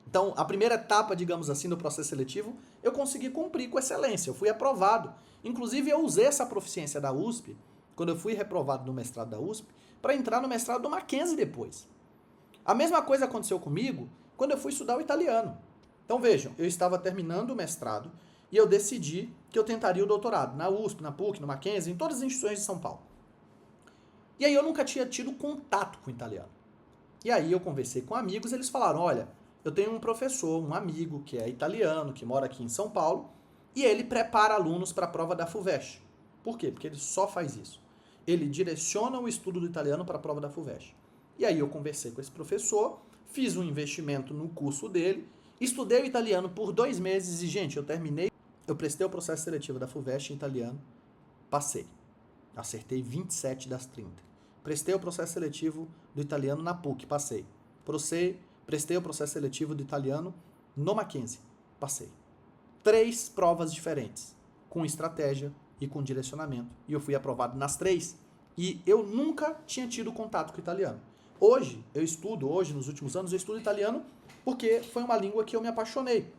Então, a primeira etapa, digamos assim, do processo seletivo, eu consegui cumprir com excelência, eu fui aprovado. Inclusive, eu usei essa proficiência da USP, quando eu fui reprovado no mestrado da USP, para entrar no mestrado do Mackenzie depois. A mesma coisa aconteceu comigo quando eu fui estudar o italiano. Então, vejam, eu estava terminando o mestrado e eu decidi que eu tentaria o doutorado na USP, na PUC, no Mackenzie, em todas as instituições de São Paulo. E aí eu nunca tinha tido contato com o italiano. E aí eu conversei com amigos, eles falaram, olha, eu tenho um professor, um amigo que é italiano, que mora aqui em São Paulo, e ele prepara alunos para a prova da FUVEST. Por quê? Porque ele só faz isso. Ele direciona o estudo do italiano para a prova da FUVEST. E aí eu conversei com esse professor, fiz um investimento no curso dele, estudei o italiano por 2 meses e, gente, eu prestei o processo seletivo da FUVEST em italiano, passei. Acertei 27 das 30. Prestei o processo seletivo do italiano na PUC, passei. Prestei o processo seletivo do italiano no Mackenzie, passei. 3 provas diferentes, com estratégia e com direcionamento. E eu fui aprovado nas 3. E eu nunca tinha tido contato com o italiano. Hoje, nos últimos anos, eu estudo italiano porque foi uma língua que eu me apaixonei.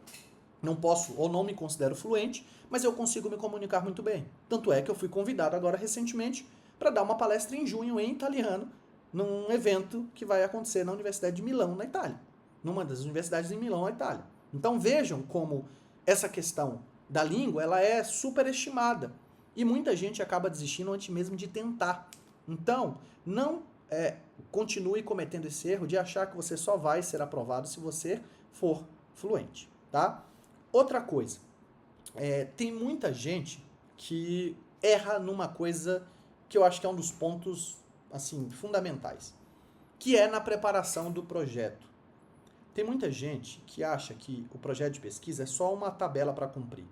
Não posso ou não me considero fluente, mas eu consigo me comunicar muito bem. Tanto é que eu fui convidado agora recentemente para dar uma palestra em junho em italiano, num evento que vai acontecer na Universidade de Milão, na Itália. Numa das universidades em Milão, na Itália. Então vejam como essa questão da língua ela é superestimada. E muita gente acaba desistindo antes mesmo de tentar. Então, não continue cometendo esse erro de achar que você só vai ser aprovado se você for fluente, tá? Outra coisa, tem muita gente que erra numa coisa que eu acho que é um dos pontos assim fundamentais, que é na preparação do projeto. Tem muita gente que acha que o projeto de pesquisa é só uma tabela para cumprir.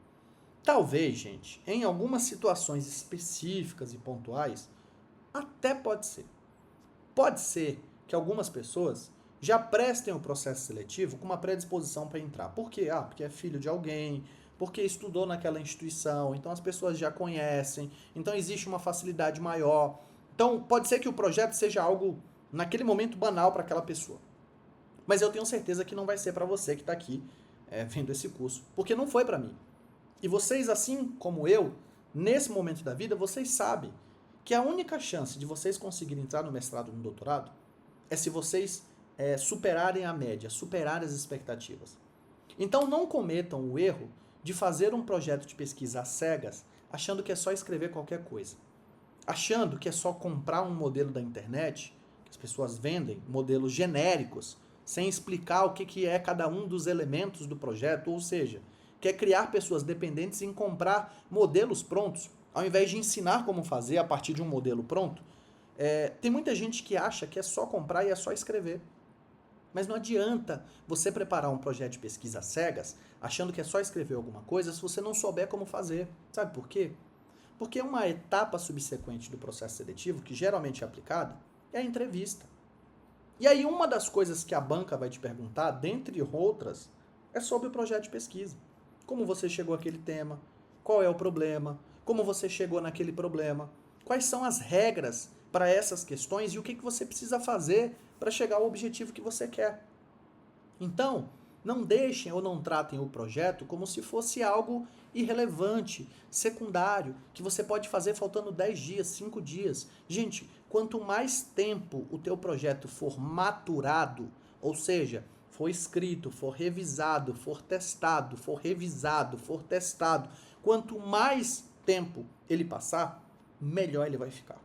Talvez, gente, em algumas situações específicas e pontuais, até pode ser. Pode ser que algumas pessoas já prestem o processo seletivo com uma predisposição para entrar. Por quê? Porque é filho de alguém, porque estudou naquela instituição, então as pessoas já conhecem, então existe uma facilidade maior. Então, pode ser que o projeto seja algo, naquele momento, banal para aquela pessoa. Mas eu tenho certeza que não vai ser para você que está aqui vendo esse curso, porque não foi para mim. E vocês, assim como eu, nesse momento da vida, vocês sabem que a única chance de vocês conseguirem entrar no mestrado ou no doutorado é se vocês superarem a média, superarem as expectativas. Então não cometam o erro de fazer um projeto de pesquisa às cegas, achando que é só escrever qualquer coisa. Achando que é só comprar um modelo da internet, que as pessoas vendem, modelos genéricos, sem explicar o que é cada um dos elementos do projeto, ou seja, quer criar pessoas dependentes em comprar modelos prontos. Ao invés de ensinar como fazer a partir de um modelo pronto, tem muita gente que acha que é só comprar e é só escrever. Mas não adianta você preparar um projeto de pesquisa às cegas, achando que é só escrever alguma coisa, se você não souber como fazer. Sabe por quê? Porque uma etapa subsequente do processo seletivo, que geralmente é aplicada, é a entrevista. E aí uma das coisas que a banca vai te perguntar, dentre outras, é sobre o projeto de pesquisa. Como você chegou àquele tema, qual é o problema, como você chegou naquele problema, quais são as regras para essas questões e o que você precisa fazer para chegar ao objetivo que você quer. Então, não deixem ou não tratem o projeto como se fosse algo irrelevante, secundário, que você pode fazer faltando 10 dias, 5 dias. Gente, quanto mais tempo o teu projeto for maturado, ou seja, for escrito, for revisado, for testado, for revisado, for testado, quanto mais tempo ele passar, melhor ele vai ficar.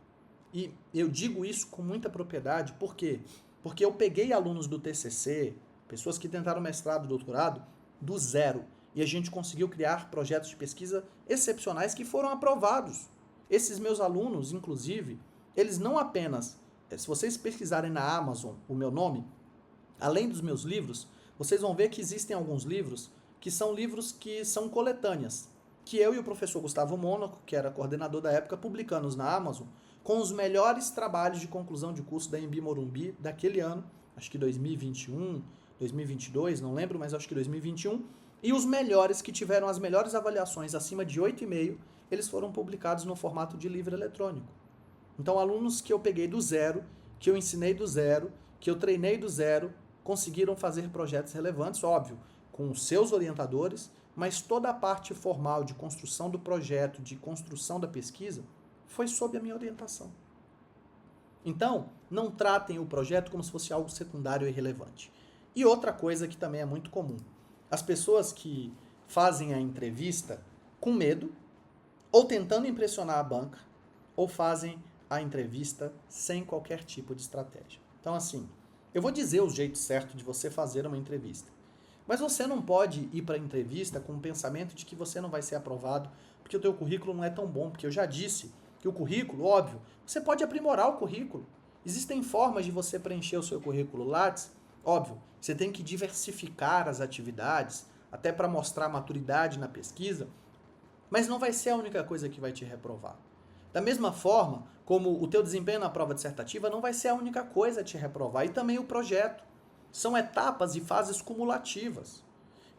E eu digo isso com muita propriedade, por quê? Porque eu peguei alunos do TCC, pessoas que tentaram mestrado, doutorado, do zero. E a gente conseguiu criar projetos de pesquisa excepcionais que foram aprovados. Esses meus alunos, inclusive, eles não apenas, se vocês pesquisarem na Amazon o meu nome, além dos meus livros, vocês vão ver que existem alguns livros que são coletâneas, que eu e o professor Gustavo Mônaco, que era coordenador da época, publicamos na Amazon, com os melhores trabalhos de conclusão de curso da Anhembi Morumbi daquele ano, acho que 2021, 2022, não lembro, mas acho que 2021, e os melhores que tiveram as melhores avaliações acima de 8,5, eles foram publicados no formato de livro eletrônico. Então, alunos que eu peguei do zero, que eu ensinei do zero, que eu treinei do zero, conseguiram fazer projetos relevantes, óbvio, com os seus orientadores, mas toda a parte formal de construção do projeto, de construção da pesquisa, foi sob a minha orientação. Então, não tratem o projeto como se fosse algo secundário e irrelevante. E outra coisa que também é muito comum, as pessoas que fazem a entrevista com medo, ou tentando impressionar a banca, ou fazem a entrevista sem qualquer tipo de estratégia. Então, assim, eu vou dizer o jeito certo de você fazer uma entrevista. Mas você não pode ir para a entrevista com o pensamento de que você não vai ser aprovado porque o teu currículo não é tão bom, porque eu já disse que o currículo, óbvio, você pode aprimorar o currículo. Existem formas de você preencher o seu currículo Lattes, óbvio, você tem que diversificar as atividades, até para mostrar maturidade na pesquisa, mas não vai ser a única coisa que vai te reprovar. Da mesma forma, como o teu desempenho na prova dissertativa não vai ser a única coisa a te reprovar, e também o projeto. São etapas e fases cumulativas.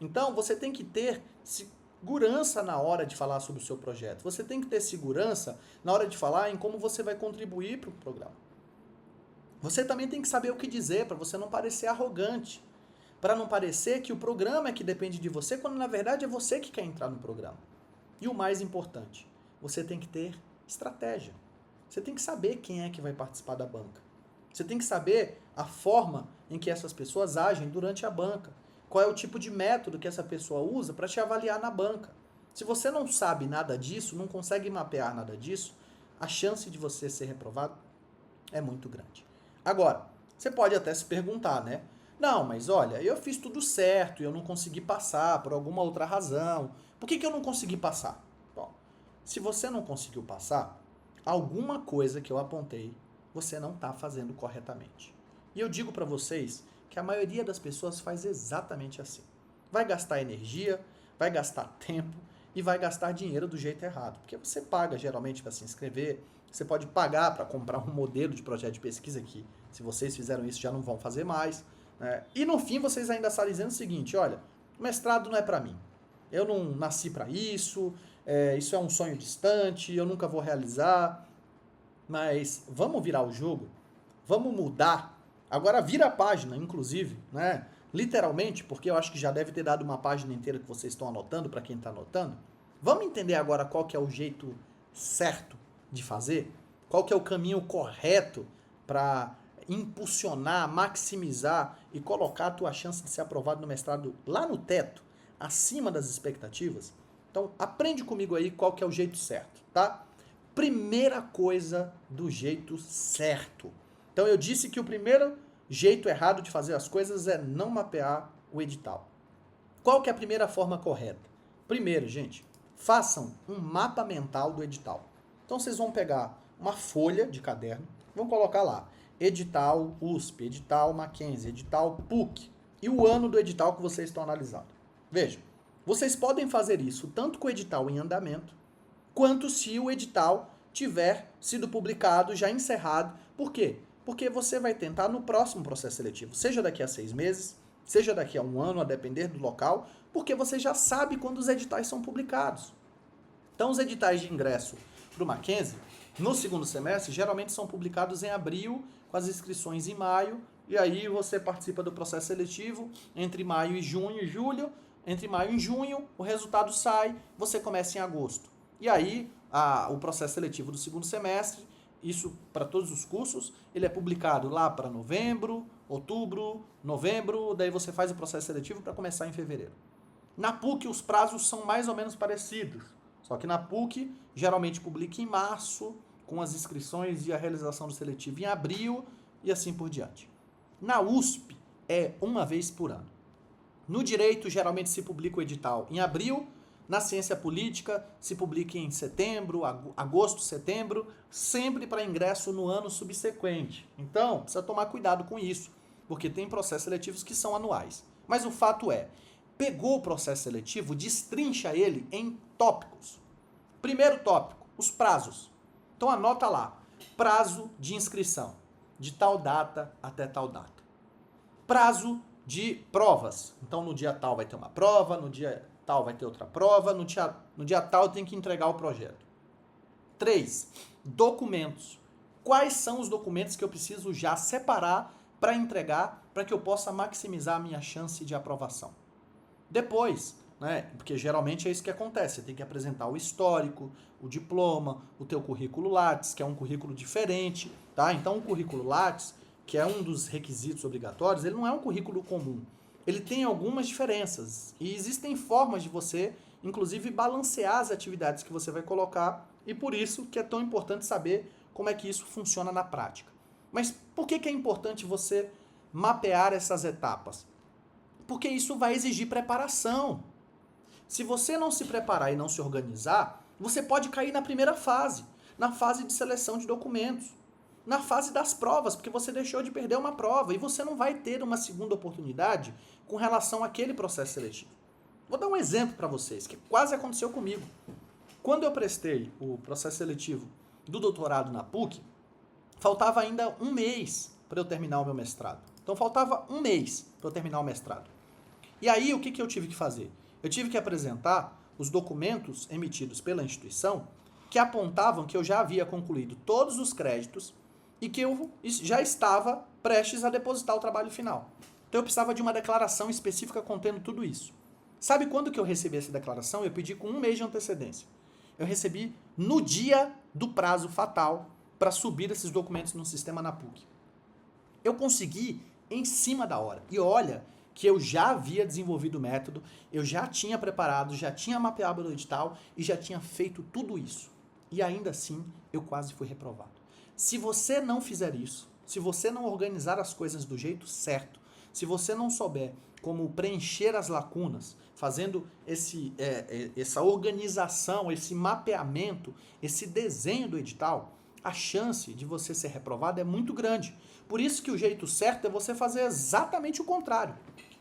Então, você tem que ter segurança na hora de falar sobre o seu projeto. Você tem que ter segurança na hora de falar em como você vai contribuir para o programa. Você também tem que saber o que dizer para você não parecer arrogante. Para não parecer que o programa é que depende de você, quando na verdade é você que quer entrar no programa. E o mais importante, você tem que ter estratégia. Você tem que saber quem é que vai participar da banca. Você tem que saber a forma em que essas pessoas agem durante a banca. Qual é o tipo de método que essa pessoa usa para te avaliar na banca. Se você não sabe nada disso, não consegue mapear nada disso, a chance de você ser reprovado é muito grande. Agora, você pode até se perguntar, né? Não, mas olha, eu fiz tudo certo e eu não consegui passar por alguma outra razão. Por que eu não consegui passar? Bom, se você não conseguiu passar, alguma coisa que eu apontei você não está fazendo corretamente. E eu digo para vocês que a maioria das pessoas faz exatamente assim. Vai gastar energia, vai gastar tempo e vai gastar dinheiro do jeito errado. Porque você paga geralmente para se inscrever, você pode pagar para comprar um modelo de projeto de pesquisa que, se vocês fizeram isso, já não vão fazer mais. Né? E no fim vocês ainda estão dizendo o seguinte, olha, o mestrado não é para mim. Eu não nasci para isso, isso é um sonho distante, eu nunca vou realizar. Mas vamos virar o jogo, vamos mudar. Agora vira a página, inclusive, né? Literalmente, porque eu acho que já deve ter dado uma página inteira que vocês estão anotando, para quem está anotando. Vamos entender agora qual que é o jeito certo de fazer? Qual que é o caminho correto para impulsionar, maximizar e colocar a tua chance de ser aprovado no mestrado lá no teto, acima das expectativas? Então, aprende comigo aí qual que é o jeito certo, tá? Primeira coisa do jeito certo. Então eu disse que o primeiro jeito errado de fazer as coisas é não mapear o edital. Qual que é a primeira forma correta? Primeiro, gente, façam um mapa mental do edital. Então vocês vão pegar uma folha de caderno, vão colocar lá, edital USP, edital Mackenzie, edital PUC, e o ano do edital que vocês estão analisando. Vejam, vocês podem fazer isso tanto com o edital em andamento, quanto se o edital tiver sido publicado, já encerrado. Por quê? Porque você vai tentar no próximo processo seletivo, seja daqui a 6 meses, seja daqui a 1 ano, a depender do local, porque você já sabe quando os editais são publicados. Então, os editais de ingresso para o Mackenzie, no segundo semestre, geralmente são publicados em abril, com as inscrições em maio, e aí você participa do processo seletivo entre maio e junho e julho. Entre maio e junho, o resultado sai, você começa em agosto. E aí, o processo seletivo do segundo semestre, isso para todos os cursos, ele é publicado lá para novembro, outubro, novembro, daí você faz o processo seletivo para começar em fevereiro. Na PUC, os prazos são mais ou menos parecidos, só que na PUC, geralmente publica em março, com as inscrições e a realização do seletivo em abril, e assim por diante. Na USP, é uma vez por ano. No direito, geralmente se publica o edital em abril. Na ciência política, se publica em setembro, agosto, setembro, sempre para ingresso no ano subsequente. Então, precisa tomar cuidado com isso, porque tem processos seletivos que são anuais. Mas o fato é, pegou o processo seletivo, destrincha ele em tópicos. Primeiro tópico, os prazos. Então anota lá, prazo de inscrição, de tal data até tal data. Prazo de provas. Então no dia tal vai ter uma prova, no dia tal vai ter outra prova, no dia tal tem que entregar o projeto. 3. Documentos. Quais são os documentos que eu preciso já separar para entregar, para que eu possa maximizar a minha chance de aprovação? Depois, porque geralmente é isso que acontece, você tem que apresentar o histórico, o diploma, o teu currículo Lattes, que é um currículo diferente, tá? Então o currículo Lattes, que é um dos requisitos obrigatórios, ele não é um currículo comum. Ele tem algumas diferenças e existem formas de você, inclusive, balancear as atividades que você vai colocar, e por isso que é tão importante saber como é que isso funciona na prática. Mas por que é importante você mapear essas etapas? Porque isso vai exigir preparação. Se você não se preparar e não se organizar, você pode cair na primeira fase, na fase de seleção de documentos, na fase das provas, porque você deixou de perder uma prova e você não vai ter uma segunda oportunidade com relação àquele processo seletivo. Vou dar um exemplo para vocês, que quase aconteceu comigo. Quando eu prestei o processo seletivo do doutorado na PUC, faltava ainda um mês para eu terminar o meu mestrado. Então faltava um mês para eu terminar o mestrado. E aí o que eu tive que fazer? Eu tive que apresentar os documentos emitidos pela instituição que apontavam que eu já havia concluído todos os créditos e que eu já estava prestes a depositar o trabalho final. Então eu precisava de uma declaração específica contendo tudo isso. Sabe quando que eu recebi essa declaração? Eu pedi com um mês de antecedência. Eu recebi no dia do prazo fatal para subir esses documentos no sistema na PUC. Eu consegui em cima da hora. E olha que eu já havia desenvolvido o método, eu já tinha preparado, já tinha mapeado o edital e já tinha feito tudo isso. E ainda assim, eu quase fui reprovado. Se você não fizer isso, se você não organizar as coisas do jeito certo, se você não souber como preencher as lacunas, fazendo essa organização, esse mapeamento, esse desenho do edital, a chance de você ser reprovado é muito grande. Por isso que o jeito certo é você fazer exatamente o contrário.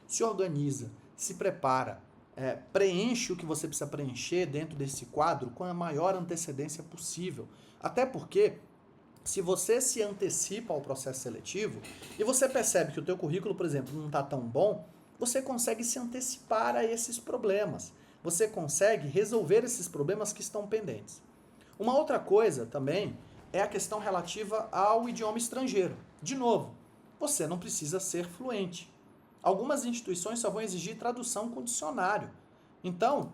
Se organiza, se prepara, preenche o que você precisa preencher dentro desse quadro com a maior antecedência possível. Até porque, se você se antecipa ao processo seletivo e você percebe que o teu currículo, por exemplo, não está tão bom, você consegue se antecipar a esses problemas. Você consegue resolver esses problemas que estão pendentes. Uma outra coisa também é a questão relativa ao idioma estrangeiro. De novo, você não precisa ser fluente. Algumas instituições só vão exigir tradução com dicionário. Então,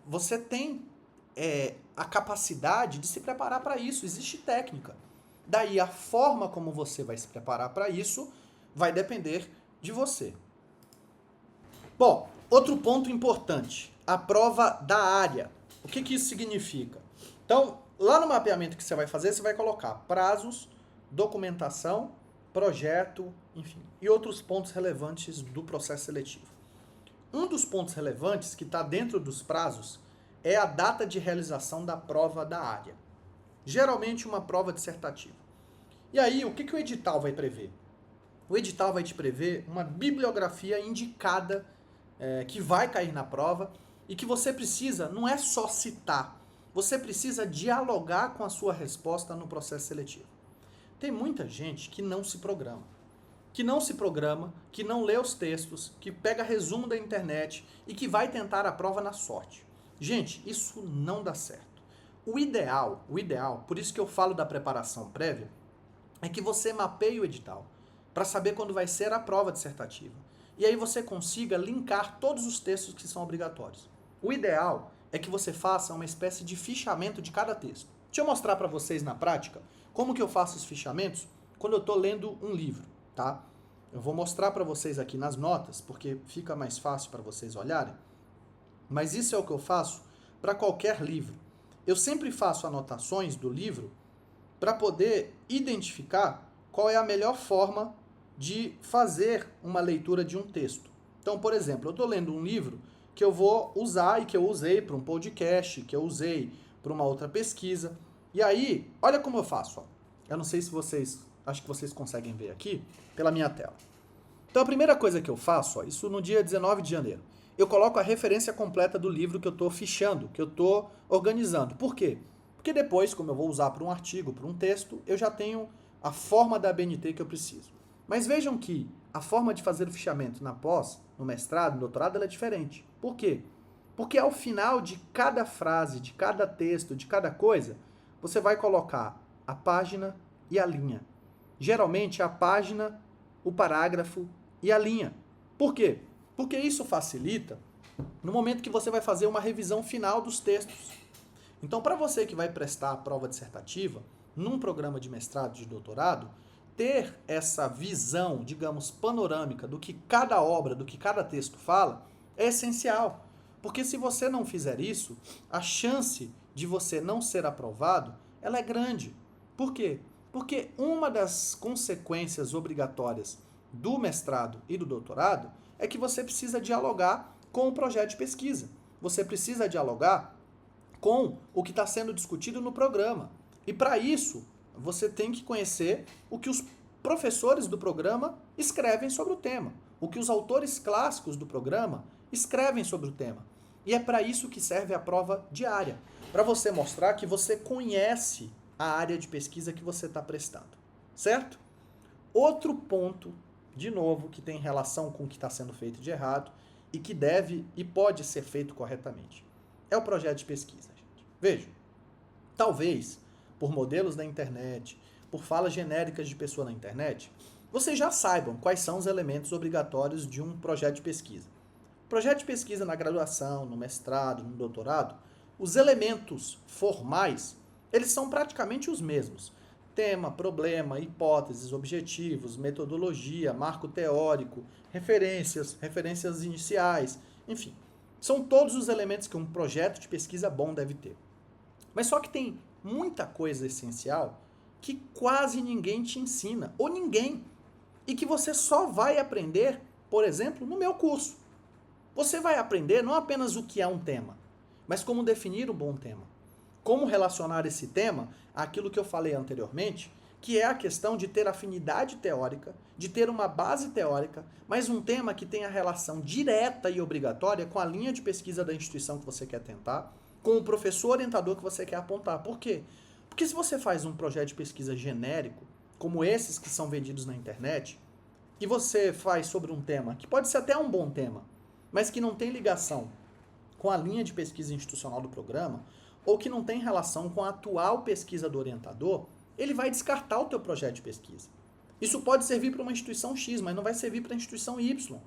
você tem a capacidade de se preparar para isso. Existe técnica. Daí, a forma como você vai se preparar para isso vai depender de você. Bom, outro ponto importante. A prova da área. O que isso significa? Então, lá no mapeamento que você vai fazer, você vai colocar prazos, documentação, projeto, enfim, e outros pontos relevantes do processo seletivo. Um dos pontos relevantes que está dentro dos prazos é a data de realização da prova da área. Geralmente uma prova dissertativa. E aí, o que o edital vai prever? O edital vai te prever uma bibliografia indicada que vai cair na prova e que você precisa, não é só citar, você precisa dialogar com a sua resposta no processo seletivo. Tem muita gente que não se programa. Que não lê os textos, que pega resumo da internet e que vai tentar a prova na sorte. Gente, isso não dá certo. O ideal, por isso que eu falo da preparação prévia, é que você mapeie o edital para saber quando vai ser a prova dissertativa. E aí você consiga linkar todos os textos que são obrigatórios. O ideal é que você faça uma espécie de fichamento de cada texto. Deixa eu mostrar para vocês na prática como que eu faço os fichamentos quando eu estou lendo um livro, tá? Eu vou mostrar para vocês aqui nas notas, porque fica mais fácil para vocês olharem. Mas isso é o que eu faço para qualquer livro. Eu sempre faço anotações do livro para poder identificar qual é a melhor forma de fazer uma leitura de um texto. Então, por exemplo, eu estou lendo um livro que eu vou usar e que eu usei para um podcast, que eu usei para uma outra pesquisa. E aí, olha como eu faço. Ó. Eu não sei se vocês, acho que vocês conseguem ver aqui pela minha tela. Então, a primeira coisa que eu faço, ó, isso no dia 19 de janeiro, eu coloco a referência completa do livro que eu estou fichando, que eu estou organizando. Por quê? Porque depois, como eu vou usar para um artigo, para um texto, eu já tenho a forma da ABNT que eu preciso. Mas vejam que a forma de fazer o fichamento na pós, no mestrado, no doutorado, ela é diferente. Por quê? Porque ao final de cada frase, de cada texto, de cada coisa, você vai colocar a página e a linha. Geralmente a página, o parágrafo e a linha. Por quê? Porque isso facilita no momento que você vai fazer uma revisão final dos textos. Então, para você que vai prestar a prova dissertativa, num programa de mestrado, de doutorado, ter essa visão, digamos, panorâmica do que cada obra, do que cada texto fala, é essencial. Porque se você não fizer isso, a chance de você não ser aprovado, ela é grande. Por quê? Porque uma das consequências obrigatórias do mestrado e do doutorado é que você precisa dialogar com o projeto de pesquisa. Você precisa dialogar com o que está sendo discutido no programa. E para isso, você tem que conhecer o que os professores do programa escrevem sobre o tema, o que os autores clássicos do programa escrevem sobre o tema. E é para isso que serve a prova diária, para você mostrar que você conhece a área de pesquisa que você está prestando, certo? Outro ponto, de novo, que tem relação com o que está sendo feito de errado e que deve e pode ser feito corretamente, é o projeto de pesquisa, gente. Vejam, talvez por modelos da internet, por falas genéricas de pessoa na internet, vocês já saibam quais são os elementos obrigatórios de um projeto de pesquisa. Projeto de pesquisa na graduação, no mestrado, no doutorado, os elementos formais, eles são praticamente os mesmos. Tema, problema, hipóteses, objetivos, metodologia, marco teórico, referências iniciais, enfim. São todos os elementos que um projeto de pesquisa bom deve ter. Mas só que tem muita coisa essencial que quase ninguém te ensina, ou ninguém, e que você só vai aprender, por exemplo, no meu curso. Você vai aprender não apenas o que é um tema, mas como definir um bom tema. Como relacionar esse tema àquilo que eu falei anteriormente, que é a questão de ter afinidade teórica, de ter uma base teórica, mas um tema que tenha relação direta e obrigatória com a linha de pesquisa da instituição que você quer tentar, com o professor orientador que você quer apontar. Por quê? Porque se você faz um projeto de pesquisa genérico, como esses que são vendidos na internet, e você faz sobre um tema, que pode ser até um bom tema, mas que não tem ligação com a linha de pesquisa institucional do programa, ou que não tem relação com a atual pesquisa do orientador, ele vai descartar o teu projeto de pesquisa. Isso pode servir para uma instituição X, mas não vai servir para a instituição Y.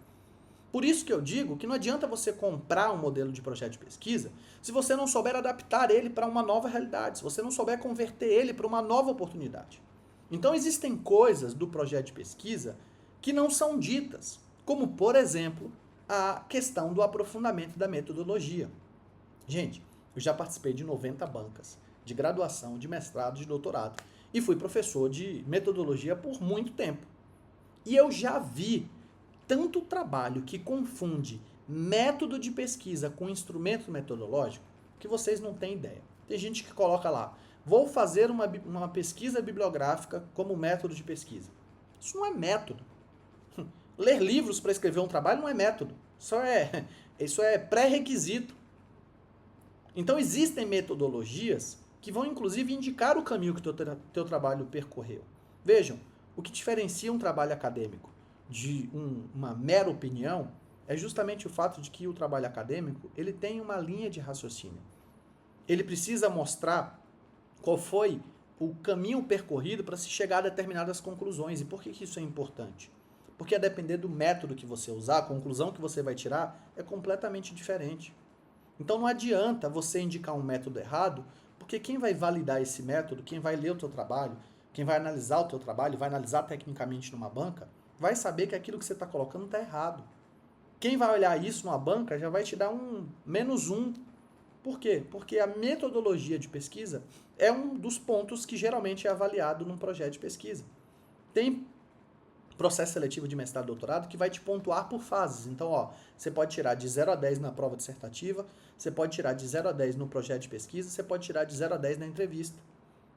Por isso que eu digo que não adianta você comprar um modelo de projeto de pesquisa se você não souber adaptar ele para uma nova realidade, se você não souber converter ele para uma nova oportunidade. Então existem coisas do projeto de pesquisa que não são ditas, como, por exemplo, a questão do aprofundamento da metodologia. Gente, eu já participei de 90 bancas de graduação, de mestrado, de doutorado e fui professor de metodologia por muito tempo. E eu já vi tanto trabalho que confunde método de pesquisa com instrumento metodológico. que vocês não têm ideia. Tem gente que coloca lá, vou fazer uma pesquisa bibliográfica como método de pesquisa. Isso não é método. Ler livros para escrever um trabalho não é método. Isso é pré-requisito. Então existem metodologias que vão inclusive indicar o caminho que o teu trabalho percorreu. Vejam, o que diferencia um trabalho acadêmico de uma mera opinião é justamente o fato de que o trabalho acadêmico ele tem uma linha de raciocínio. Ele precisa mostrar qual foi o caminho percorrido para se chegar a determinadas conclusões. E por que isso é importante? Porque a depender do método que você usar, a conclusão que você vai tirar é completamente diferente. Então não adianta você indicar um método errado, porque quem vai validar esse método, quem vai ler o teu trabalho, quem vai analisar o teu trabalho, vai analisar tecnicamente numa banca, vai saber que aquilo que você está colocando está errado. Quem vai olhar isso numa banca já vai te dar um -1. Por quê? Porque a metodologia de pesquisa é um dos pontos que geralmente é avaliado num projeto de pesquisa. Tem processo seletivo de mestrado e doutorado que vai te pontuar por fases. Então, você pode tirar de 0 a 10 na prova dissertativa, você pode tirar de 0 a 10 no projeto de pesquisa, você pode tirar de 0 a 10 na entrevista.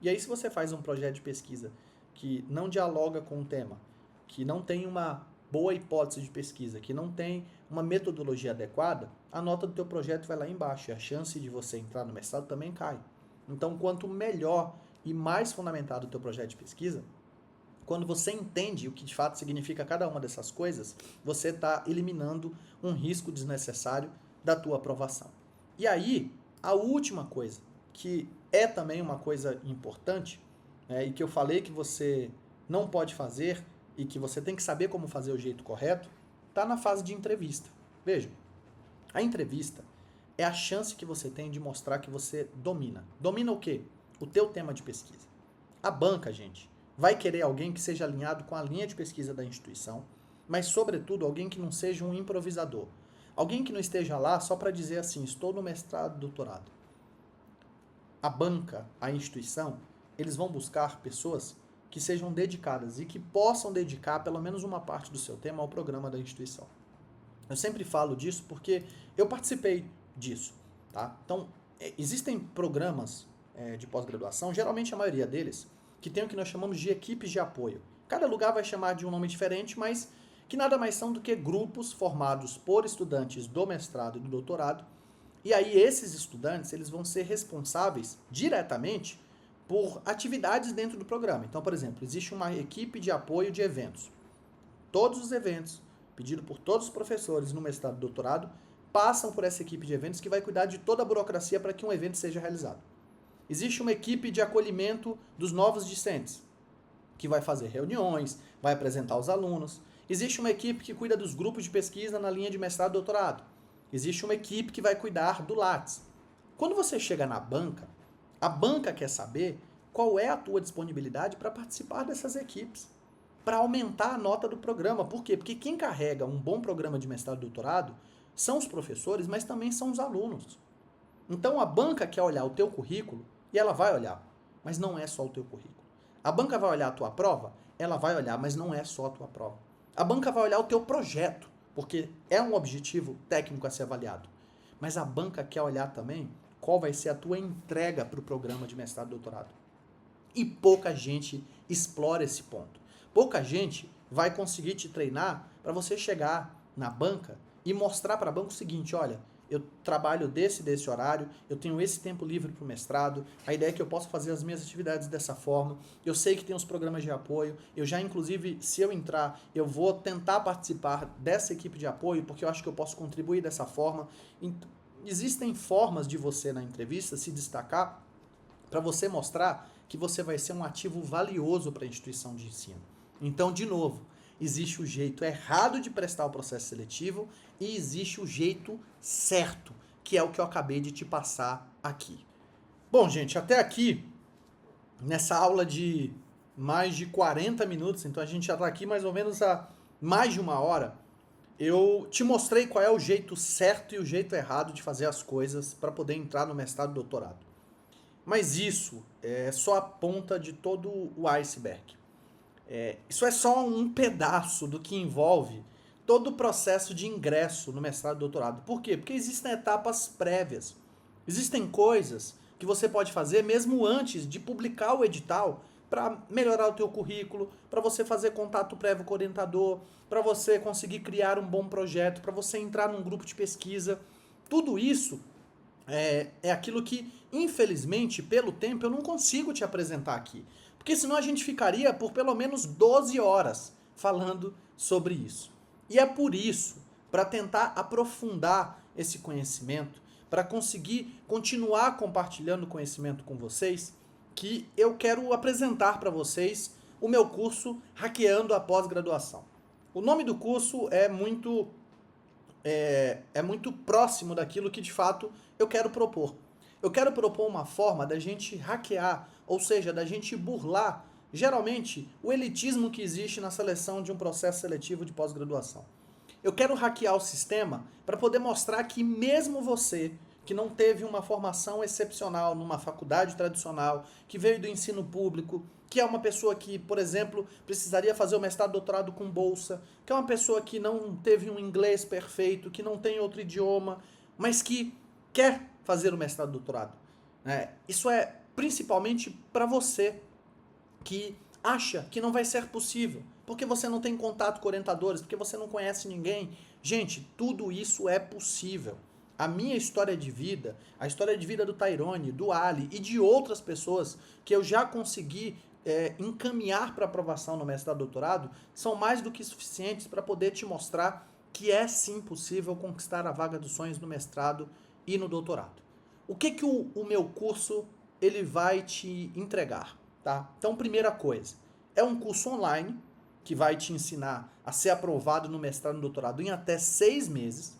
E aí, se você faz um projeto de pesquisa que não dialoga com o tema, que não tem uma boa hipótese de pesquisa, que não tem uma metodologia adequada, a nota do teu projeto vai lá embaixo e a chance de você entrar no mestrado também cai. Então, quanto melhor e mais fundamentado o teu projeto de pesquisa, quando você entende o que de fato significa cada uma dessas coisas, você está eliminando um risco desnecessário da tua aprovação. E aí, a última coisa, que é também uma coisa importante, e que eu falei que você não pode fazer e que você tem que saber como fazer o jeito correto, está na fase de entrevista. Vejam, a entrevista é a chance que você tem de mostrar que você domina. Domina o quê? O teu tema de pesquisa. A banca, gente, vai querer alguém que seja alinhado com a linha de pesquisa da instituição, mas, sobretudo, alguém que não seja um improvisador. Alguém que não esteja lá só para dizer assim, estou no mestrado, doutorado. A banca, a instituição, eles vão buscar pessoas que sejam dedicadas e que possam dedicar pelo menos uma parte do seu tema ao programa da instituição. Eu sempre falo disso porque eu participei disso. Tá? Então, existem programas de pós-graduação, geralmente a maioria deles, que tem o que nós chamamos de equipes de apoio. Cada lugar vai chamar de um nome diferente, mas que nada mais são do que grupos formados por estudantes do mestrado e do doutorado. E aí esses estudantes eles vão ser responsáveis diretamente por atividades dentro do programa. Então, por exemplo, existe uma equipe de apoio de eventos. Todos os eventos, pedido por todos os professores no mestrado e doutorado, passam por essa equipe de eventos que vai cuidar de toda a burocracia para que um evento seja realizado. Existe uma equipe de acolhimento dos novos discentes, que vai fazer reuniões, vai apresentar os alunos. Existe uma equipe que cuida dos grupos de pesquisa na linha de mestrado e doutorado. Existe uma equipe que vai cuidar do Lattes. Quando você chega na banca, a banca quer saber qual é a tua disponibilidade para participar dessas equipes, para aumentar a nota do programa. Por quê? Porque quem carrega um bom programa de mestrado e doutorado são os professores, mas também são os alunos. Então a banca quer olhar o teu currículo, e ela vai olhar, mas não é só o teu currículo. A banca vai olhar a tua prova, ela vai olhar, mas não é só a tua prova. A banca vai olhar o teu projeto, porque é um objetivo técnico a ser avaliado. Mas a banca quer olhar também qual vai ser a tua entrega para o programa de mestrado e doutorado. E pouca gente explora esse ponto. Pouca gente vai conseguir te treinar para você chegar na banca e mostrar para a banca o seguinte, olha, eu trabalho desse horário, eu tenho esse tempo livre para o mestrado, a ideia é que eu possa fazer as minhas atividades dessa forma, eu sei que tem os programas de apoio, eu já inclusive, se eu entrar, eu vou tentar participar dessa equipe de apoio, porque eu acho que eu posso contribuir dessa forma. Existem formas de você na entrevista se destacar para você mostrar que você vai ser um ativo valioso para a instituição de ensino. Então, de novo, existe o jeito errado de prestar o processo seletivo e existe o jeito certo, que é o que eu acabei de te passar aqui. Bom, gente, até aqui, nessa aula de mais de 40 minutos, então a gente já está aqui mais ou menos há mais de uma hora, eu te mostrei qual é o jeito certo e o jeito errado de fazer as coisas para poder entrar no mestrado e doutorado. Mas isso é só a ponta de todo o iceberg. Isso é só um pedaço do que envolve todo o processo de ingresso no mestrado e doutorado. Por quê? Porque existem etapas prévias. Existem coisas que você pode fazer mesmo antes de publicar o edital para melhorar o teu currículo, para você fazer contato prévio com o orientador, para você conseguir criar um bom projeto, para você entrar num grupo de pesquisa. Tudo isso é aquilo que, infelizmente, pelo tempo, eu não consigo te apresentar aqui. Porque senão a gente ficaria por pelo menos 12 horas falando sobre isso. E é por isso, para tentar aprofundar esse conhecimento, para conseguir continuar compartilhando conhecimento com vocês, que eu quero apresentar para vocês o meu curso Hackeando a Pós-Graduação. O nome do curso é muito próximo daquilo que de fato eu quero propor. Eu quero propor uma forma da gente hackear, ou seja, da gente burlar, geralmente, o elitismo que existe na seleção de um processo seletivo de pós-graduação. Eu quero hackear o sistema para poder mostrar que mesmo você, que não teve uma formação excepcional numa faculdade tradicional, que veio do ensino público, que é uma pessoa que, por exemplo, precisaria fazer o mestrado, doutorado com bolsa, que é uma pessoa que não teve um inglês perfeito, que não tem outro idioma, mas que quer fazer o mestrado, doutorado. Isso é principalmente para você que acha que não vai ser possível, porque você não tem contato com orientadores, porque você não conhece ninguém. Gente, tudo isso é possível. A minha história de vida, a história de vida do Tairone, do Ali e de outras pessoas que eu já consegui encaminhar para aprovação no mestrado e doutorado, são mais do que suficientes para poder te mostrar que é sim possível conquistar a vaga dos sonhos no mestrado e no doutorado. O que o meu curso ele vai te entregar? Tá? Então, primeira coisa, é um curso online que vai te ensinar a ser aprovado no mestrado e no doutorado em até 6 meses.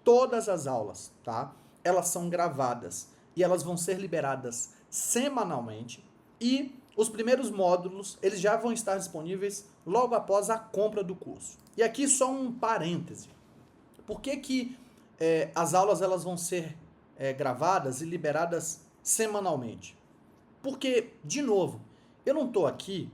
Todas as aulas, tá? Elas são gravadas e elas vão ser liberadas semanalmente e os primeiros módulos, eles já vão estar disponíveis logo após a compra do curso. E aqui só um parêntese. Por que as aulas elas vão ser gravadas e liberadas semanalmente? Porque, de novo, eu não estou aqui,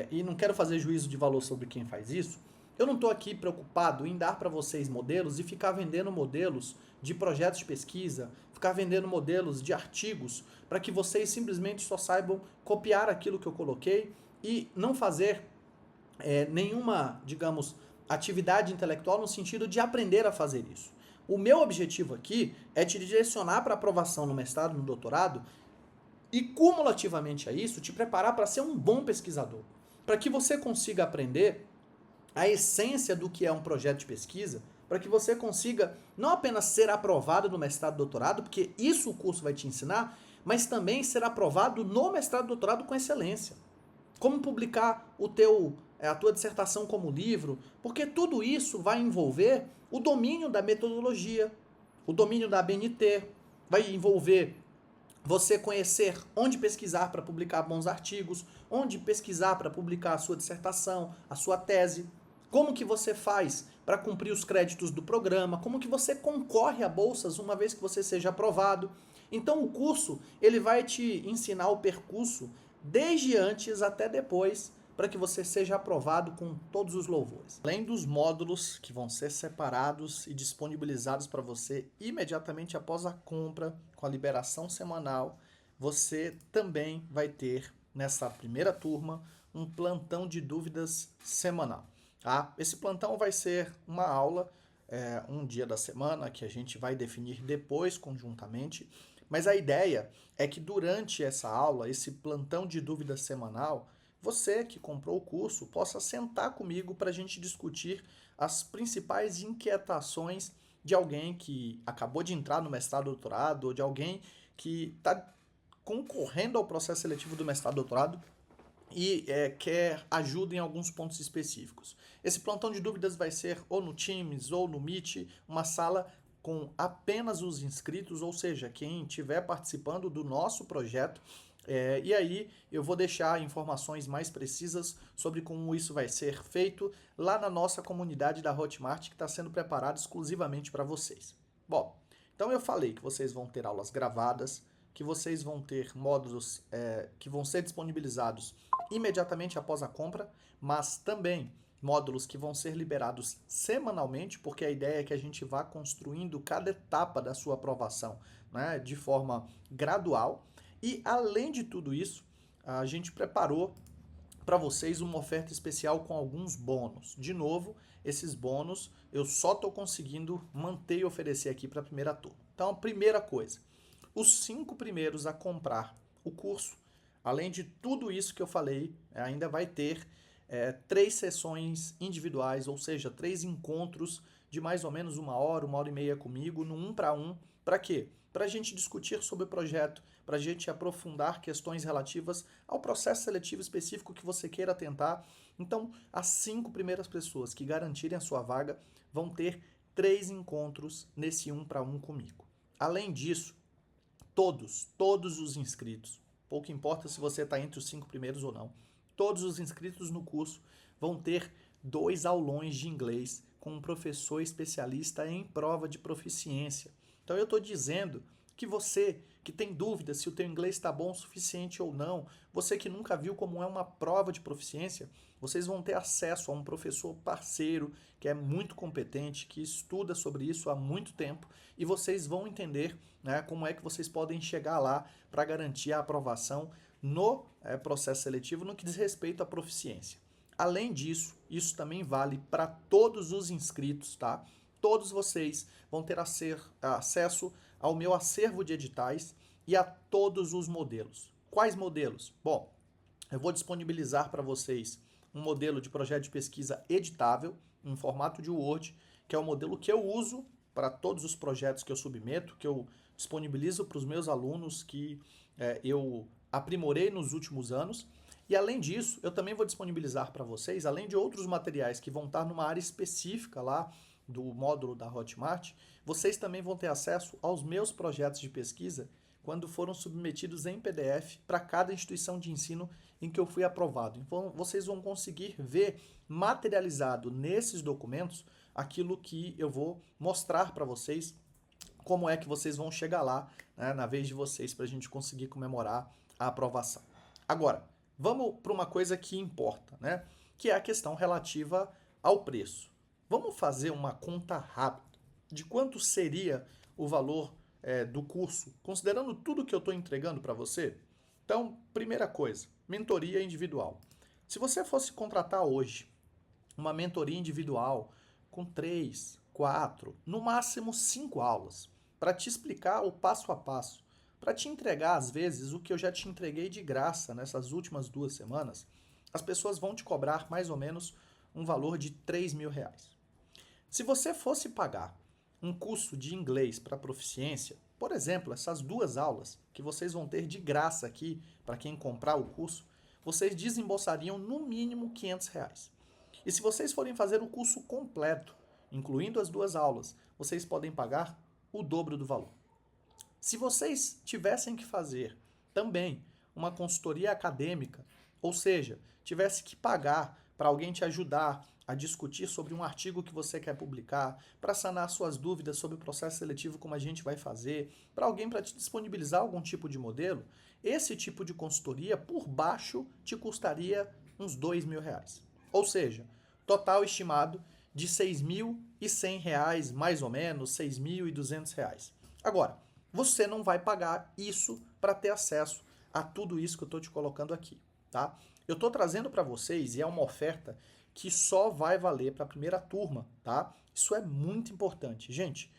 e não quero fazer juízo de valor sobre quem faz isso, eu não estou aqui preocupado em dar para vocês modelos e ficar vendendo modelos de projetos de pesquisa, ficar vendendo modelos de artigos, para que vocês simplesmente só saibam copiar aquilo que eu coloquei e não fazer nenhuma, digamos, atividade intelectual no sentido de aprender a fazer isso. O meu objetivo aqui é te direcionar para aprovação no mestrado e no doutorado e, cumulativamente a isso, te preparar para ser um bom pesquisador. Para que você consiga aprender a essência do que é um projeto de pesquisa, para que você consiga não apenas ser aprovado no mestrado e doutorado, porque isso o curso vai te ensinar, mas também ser aprovado no mestrado e doutorado com excelência. Como publicar a tua dissertação como livro, porque tudo isso vai envolver o domínio da metodologia, o domínio da ABNT, vai envolver você conhecer onde pesquisar para publicar bons artigos, onde pesquisar para publicar a sua dissertação, a sua tese, como que você faz para cumprir os créditos do programa, como que você concorre a bolsas uma vez que você seja aprovado. Então o curso ele vai te ensinar o percurso desde antes até depois, para que você seja aprovado com todos os louvores. Além dos módulos que vão ser separados e disponibilizados para você imediatamente após a compra, com a liberação semanal, você também vai ter, nessa primeira turma, um plantão de dúvidas semanal. Tá? Esse plantão vai ser uma aula, um dia da semana, que a gente vai definir depois conjuntamente, mas a ideia é que durante essa aula, esse plantão de dúvidas semanal, você que comprou o curso possa sentar comigo para a gente discutir as principais inquietações de alguém que acabou de entrar no mestrado doutorado ou de alguém que está concorrendo ao processo seletivo do mestrado doutorado e quer ajuda em alguns pontos específicos. Esse plantão de dúvidas vai ser ou no Teams ou no Meet, uma sala com apenas os inscritos, ou seja, quem estiver participando do nosso projeto. E aí eu vou deixar informações mais precisas sobre como isso vai ser feito lá na nossa comunidade da Hotmart, que está sendo preparada exclusivamente para vocês. Bom, então eu falei que vocês vão ter aulas gravadas, que vocês vão ter módulos que vão ser disponibilizados imediatamente após a compra, mas também módulos que vão ser liberados semanalmente, porque a ideia é que a gente vá construindo cada etapa da sua aprovação né, de forma gradual. E, além de tudo isso, a gente preparou para vocês uma oferta especial com alguns bônus. De novo, esses bônus eu só estou conseguindo manter e oferecer aqui para a primeira turma. Então, a primeira coisa, os 5 primeiros a comprar o curso, além de tudo isso que eu falei, ainda vai ter 3 sessões individuais, ou seja, 3 encontros de mais ou menos 1 hora e meia comigo, no 1 para 1. Para quê? Para a gente discutir sobre o projeto, para a gente aprofundar questões relativas ao processo seletivo específico que você queira tentar. Então, as 5 primeiras pessoas que garantirem a sua vaga vão ter 3 encontros nesse 1 para 1 comigo. Além disso, todos os inscritos, pouco importa se você está entre os 5 primeiros ou não, todos os inscritos no curso vão ter 2 aulões de inglês com um professor especialista em prova de proficiência. Então eu estou dizendo que você que tem dúvida se o teu inglês está bom o suficiente ou não, você que nunca viu como é uma prova de proficiência, vocês vão ter acesso a um professor parceiro que é muito competente, que estuda sobre isso há muito tempo e vocês vão entender, né, como é que vocês podem chegar lá para garantir a aprovação no processo seletivo no que diz respeito à proficiência. Além disso, isso também vale para todos os inscritos, tá? Todos vocês vão ter acesso ao meu acervo de editais e a todos os modelos. Quais modelos? Bom, eu vou disponibilizar para vocês um modelo de projeto de pesquisa editável, em formato de Word, que é o modelo que eu uso para todos os projetos que eu submeto, que eu disponibilizo para os meus alunos, que eu aprimorei nos últimos anos. E além disso, eu também vou disponibilizar para vocês, além de outros materiais que vão estar numa área específica lá do módulo da Hotmart, vocês também vão ter acesso aos meus projetos de pesquisa quando foram submetidos em PDF para cada instituição de ensino em que eu fui aprovado. Então, vocês vão conseguir ver materializado nesses documentos aquilo que eu vou mostrar para vocês, como é que vocês vão chegar lá, né, na vez de vocês, para a gente conseguir comemorar a aprovação. Agora, vamos para uma coisa que importa, né? Que é a questão relativa ao preço. Vamos fazer uma conta rápida de quanto seria o valor do curso, considerando tudo que eu estou entregando para você? Então, primeira coisa, mentoria individual. Se você fosse contratar hoje uma mentoria individual com 3, 4, no máximo 5 aulas, para te explicar o passo a passo, para te entregar, às vezes, o que eu já te entreguei de graça nessas últimas 2 semanas, as pessoas vão te cobrar mais ou menos um valor de R$3.000. Se você fosse pagar um curso de inglês para proficiência, por exemplo, essas 2 aulas que vocês vão ter de graça aqui para quem comprar o curso, vocês desembolsariam no mínimo R$500. E se vocês forem fazer o curso completo, incluindo as 2 aulas, vocês podem pagar o dobro do valor. Se vocês tivessem que fazer também uma consultoria acadêmica, ou seja, tivesse que pagar para alguém te ajudar a discutir sobre um artigo que você quer publicar, para sanar suas dúvidas sobre o processo seletivo, como a gente vai fazer, para alguém para te disponibilizar algum tipo de modelo, esse tipo de consultoria, por baixo, te custaria uns R$2.000. Ou seja, total estimado de R$6.100, mais ou menos, R$6.200. Agora, você não vai pagar isso para ter acesso a tudo isso que eu estou te colocando aqui, tá? Eu estou trazendo para vocês, e é uma oferta que só vai valer para a primeira turma, tá? Isso é muito importante. Gente,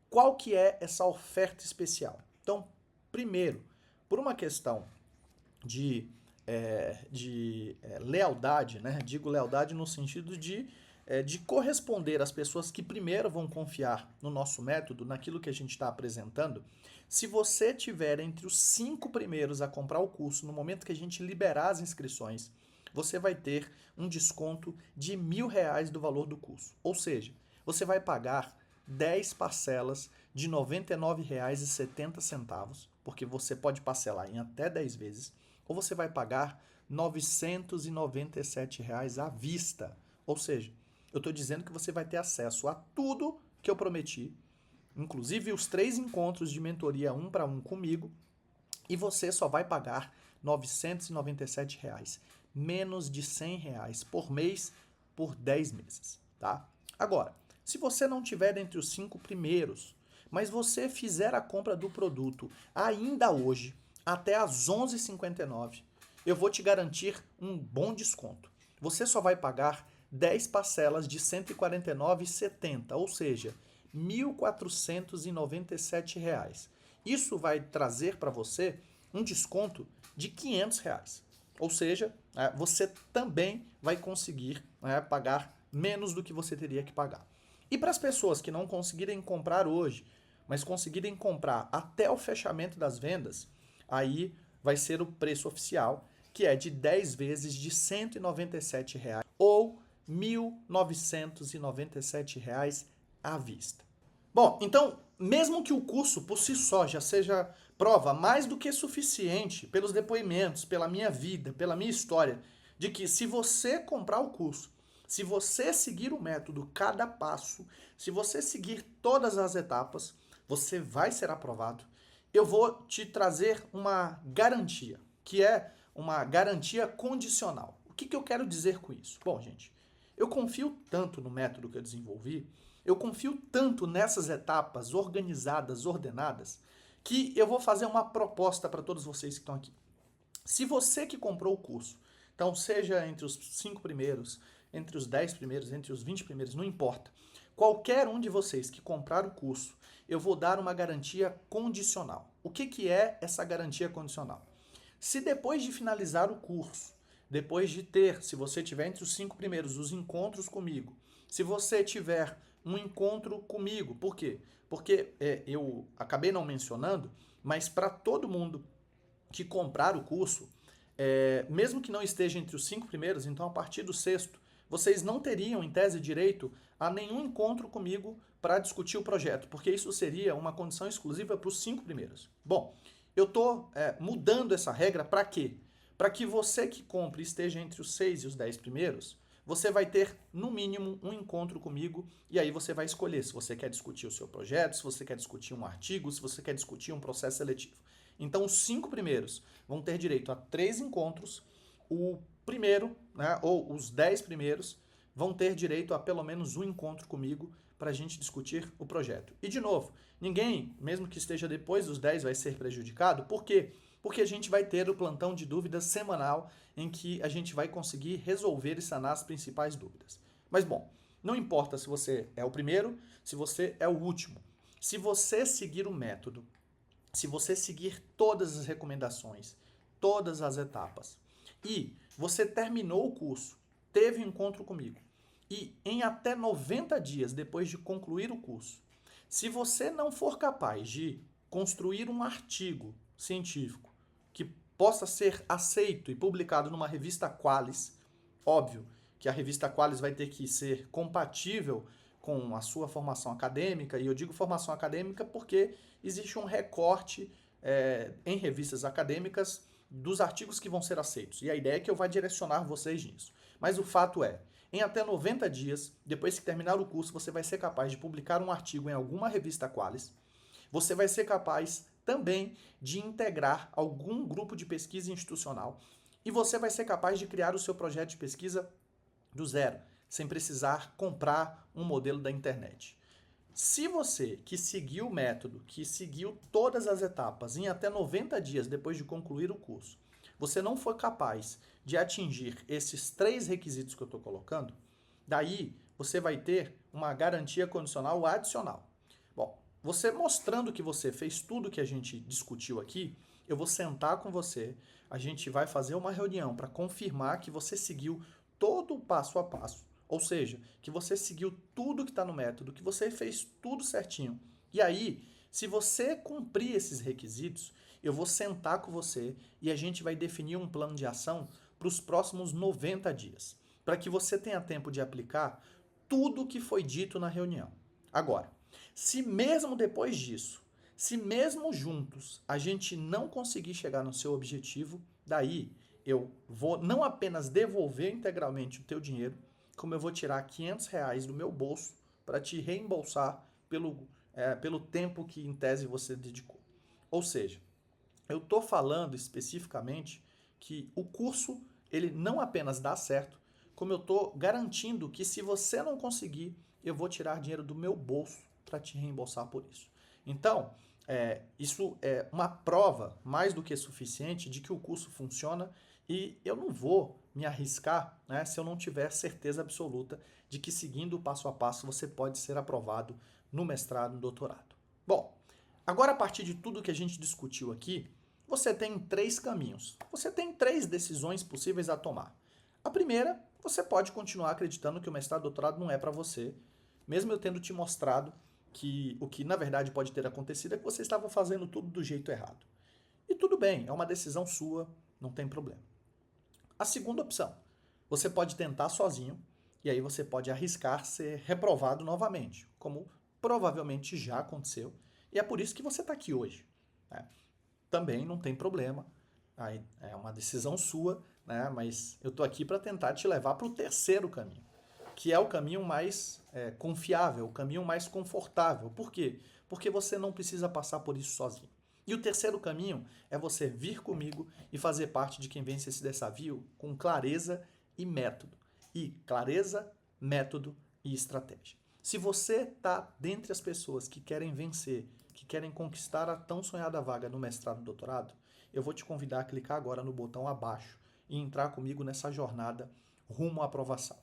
qual que é essa oferta especial? Então, primeiro, por uma questão de lealdade, né? Digo lealdade no sentido de corresponder às pessoas que primeiro vão confiar no nosso método, naquilo que a gente está apresentando. Se você tiver entre os 5 primeiros a comprar o curso no momento que a gente liberar as inscrições, você vai ter um desconto de R$1.000 do valor do curso. Ou seja, você vai pagar 10 parcelas de R$ 99,70, porque você pode parcelar em até 10 vezes, ou você vai pagar R$ 997 à vista. Ou seja, eu estou dizendo que você vai ter acesso a tudo que eu prometi, inclusive os 3 encontros de mentoria 1 para 1 comigo, e você só vai pagar R$ 997, menos de R$100 por mês, por 10 meses, tá? Agora, se você não tiver entre os 5 primeiros, mas você fizer a compra do produto ainda hoje, até às 11h59, eu vou te garantir um bom desconto. Você só vai pagar 10 parcelas de R$ 149,70, ou seja, R$ 1.497. Isso vai trazer para você um desconto de R$ 500. Ou seja, você também vai conseguir pagar menos do que você teria que pagar. E para as pessoas que não conseguirem comprar hoje, mas conseguirem comprar até o fechamento das vendas, aí vai ser o preço oficial, que é de 10 vezes de R$ 197 ou R$ 1.997 à vista. Bom, então, mesmo que o curso por si só já seja prova mais do que suficiente pelos depoimentos, pela minha vida, pela minha história, de que se você comprar o curso, se você seguir o método cada passo, se você seguir todas as etapas, você vai ser aprovado. Eu vou te trazer uma garantia, que é uma garantia condicional. O que eu quero dizer com isso? Bom, gente, eu confio tanto no método que eu desenvolvi, eu confio tanto nessas etapas organizadas, ordenadas, que eu vou fazer uma proposta para todos vocês que estão aqui. Se você que comprou o curso, então seja entre os 5 primeiros, entre os 10 primeiros, entre os 20 primeiros, não importa. Qualquer um de vocês que comprar o curso, eu vou dar uma garantia condicional. O que é essa garantia condicional? Se depois de finalizar o curso, depois de ter, se você tiver entre os 5 primeiros, os encontros comigo, se você tiver um encontro comigo, por quê? Porque eu acabei não mencionando, mas para todo mundo que comprar o curso, mesmo que não esteja entre os 5 primeiros, então a partir do 6º, vocês não teriam, em tese, direito a nenhum encontro comigo para discutir o projeto, porque isso seria uma condição exclusiva para os 5 primeiros. Bom, eu estou mudando essa regra para quê? Para que você que compre esteja entre os 6 e os 10 primeiros, você vai ter, no mínimo, um encontro comigo e aí você vai escolher se você quer discutir o seu projeto, se você quer discutir um artigo, se você quer discutir um processo seletivo. Então, os 5 primeiros vão ter direito a 3 encontros, o primeiro, ou os 10 primeiros, vão ter direito a pelo menos um encontro comigo para a gente discutir o projeto. E, de novo, ninguém, mesmo que esteja depois dos 10, vai ser prejudicado. Por quê? Porque a gente vai ter o plantão de dúvidas semanal em que a gente vai conseguir resolver e sanar as principais dúvidas. Mas, bom, não importa se você é o primeiro, se você é o último. Se você seguir o método, se você seguir todas as recomendações, todas as etapas, e você terminou o curso, teve um encontro comigo, e em até 90 dias depois de concluir o curso, se você não for capaz de construir um artigo científico que possa ser aceito e publicado numa revista Qualis, óbvio que a revista Qualis vai ter que ser compatível com a sua formação acadêmica, e eu digo formação acadêmica porque existe um recorte em revistas acadêmicas dos artigos que vão ser aceitos. E a ideia é que eu vá direcionar vocês nisso. Mas o fato é, em até 90 dias, depois que terminar o curso, você vai ser capaz de publicar um artigo em alguma revista Qualis. Você vai ser capaz também de integrar algum grupo de pesquisa institucional. E você vai ser capaz de criar o seu projeto de pesquisa do zero, sem precisar comprar um modelo da internet. Se você que seguiu o método, que seguiu todas as etapas em até 90 dias depois de concluir o curso, você não for capaz de atingir esses 3 requisitos que eu estou colocando, daí você vai ter uma garantia condicional adicional. Bom, você mostrando que você fez tudo que a gente discutiu aqui, eu vou sentar com você, a gente vai fazer uma reunião para confirmar que você seguiu todo o passo a passo. Ou seja, que você seguiu tudo que está no método, que você fez tudo certinho. E aí, se você cumprir esses requisitos, eu vou sentar com você e a gente vai definir um plano de ação para os próximos 90 dias, para que você tenha tempo de aplicar tudo o que foi dito na reunião. Agora, se mesmo depois disso, se mesmo juntos a gente não conseguir chegar no seu objetivo, daí eu vou não apenas devolver integralmente o teu dinheiro, como eu vou tirar R$500 do meu bolso para te reembolsar pelo tempo que, em tese, você dedicou. Ou seja, eu estou falando especificamente que o curso ele não apenas dá certo, como eu estou garantindo que se você não conseguir, eu vou tirar dinheiro do meu bolso para te reembolsar por isso. Então, isso é uma prova mais do que suficiente de que o curso funciona e eu não vou me arriscar, né, se eu não tiver certeza absoluta de que seguindo o passo a passo você pode ser aprovado no mestrado, no doutorado. Bom, agora a partir de tudo que a gente discutiu aqui, você tem 3 caminhos. Você tem 3 decisões possíveis a tomar. A primeira, você pode continuar acreditando que o mestrado e doutorado não é para você, mesmo eu tendo te mostrado que o que na verdade pode ter acontecido é que você estava fazendo tudo do jeito errado. E tudo bem, é uma decisão sua, não tem problema. A segunda opção, você pode tentar sozinho e aí você pode arriscar ser reprovado novamente, como provavelmente já aconteceu, e é por isso que você está aqui hoje, né? Também não tem problema, aí é uma decisão sua, né? Mas eu estou aqui para tentar te levar para o terceiro caminho, que é o caminho mais confiável, o caminho mais confortável. Por quê? Porque você não precisa passar por isso sozinho. E o terceiro caminho é você vir comigo e fazer parte de quem vence esse desafio com clareza e método. E clareza, método e estratégia. Se você está dentre as pessoas que querem vencer, que querem conquistar a tão sonhada vaga no mestrado e doutorado, eu vou te convidar a clicar agora no botão abaixo e entrar comigo nessa jornada rumo à aprovação.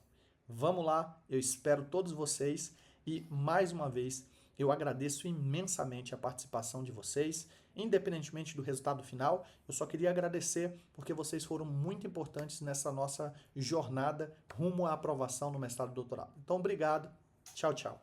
Vamos lá, eu espero todos vocês e, mais uma vez, eu agradeço imensamente a participação de vocês, independentemente do resultado final. Eu só queria agradecer porque vocês foram muito importantes nessa nossa jornada rumo à aprovação no mestrado e doutorado. Então, obrigado. Tchau, tchau.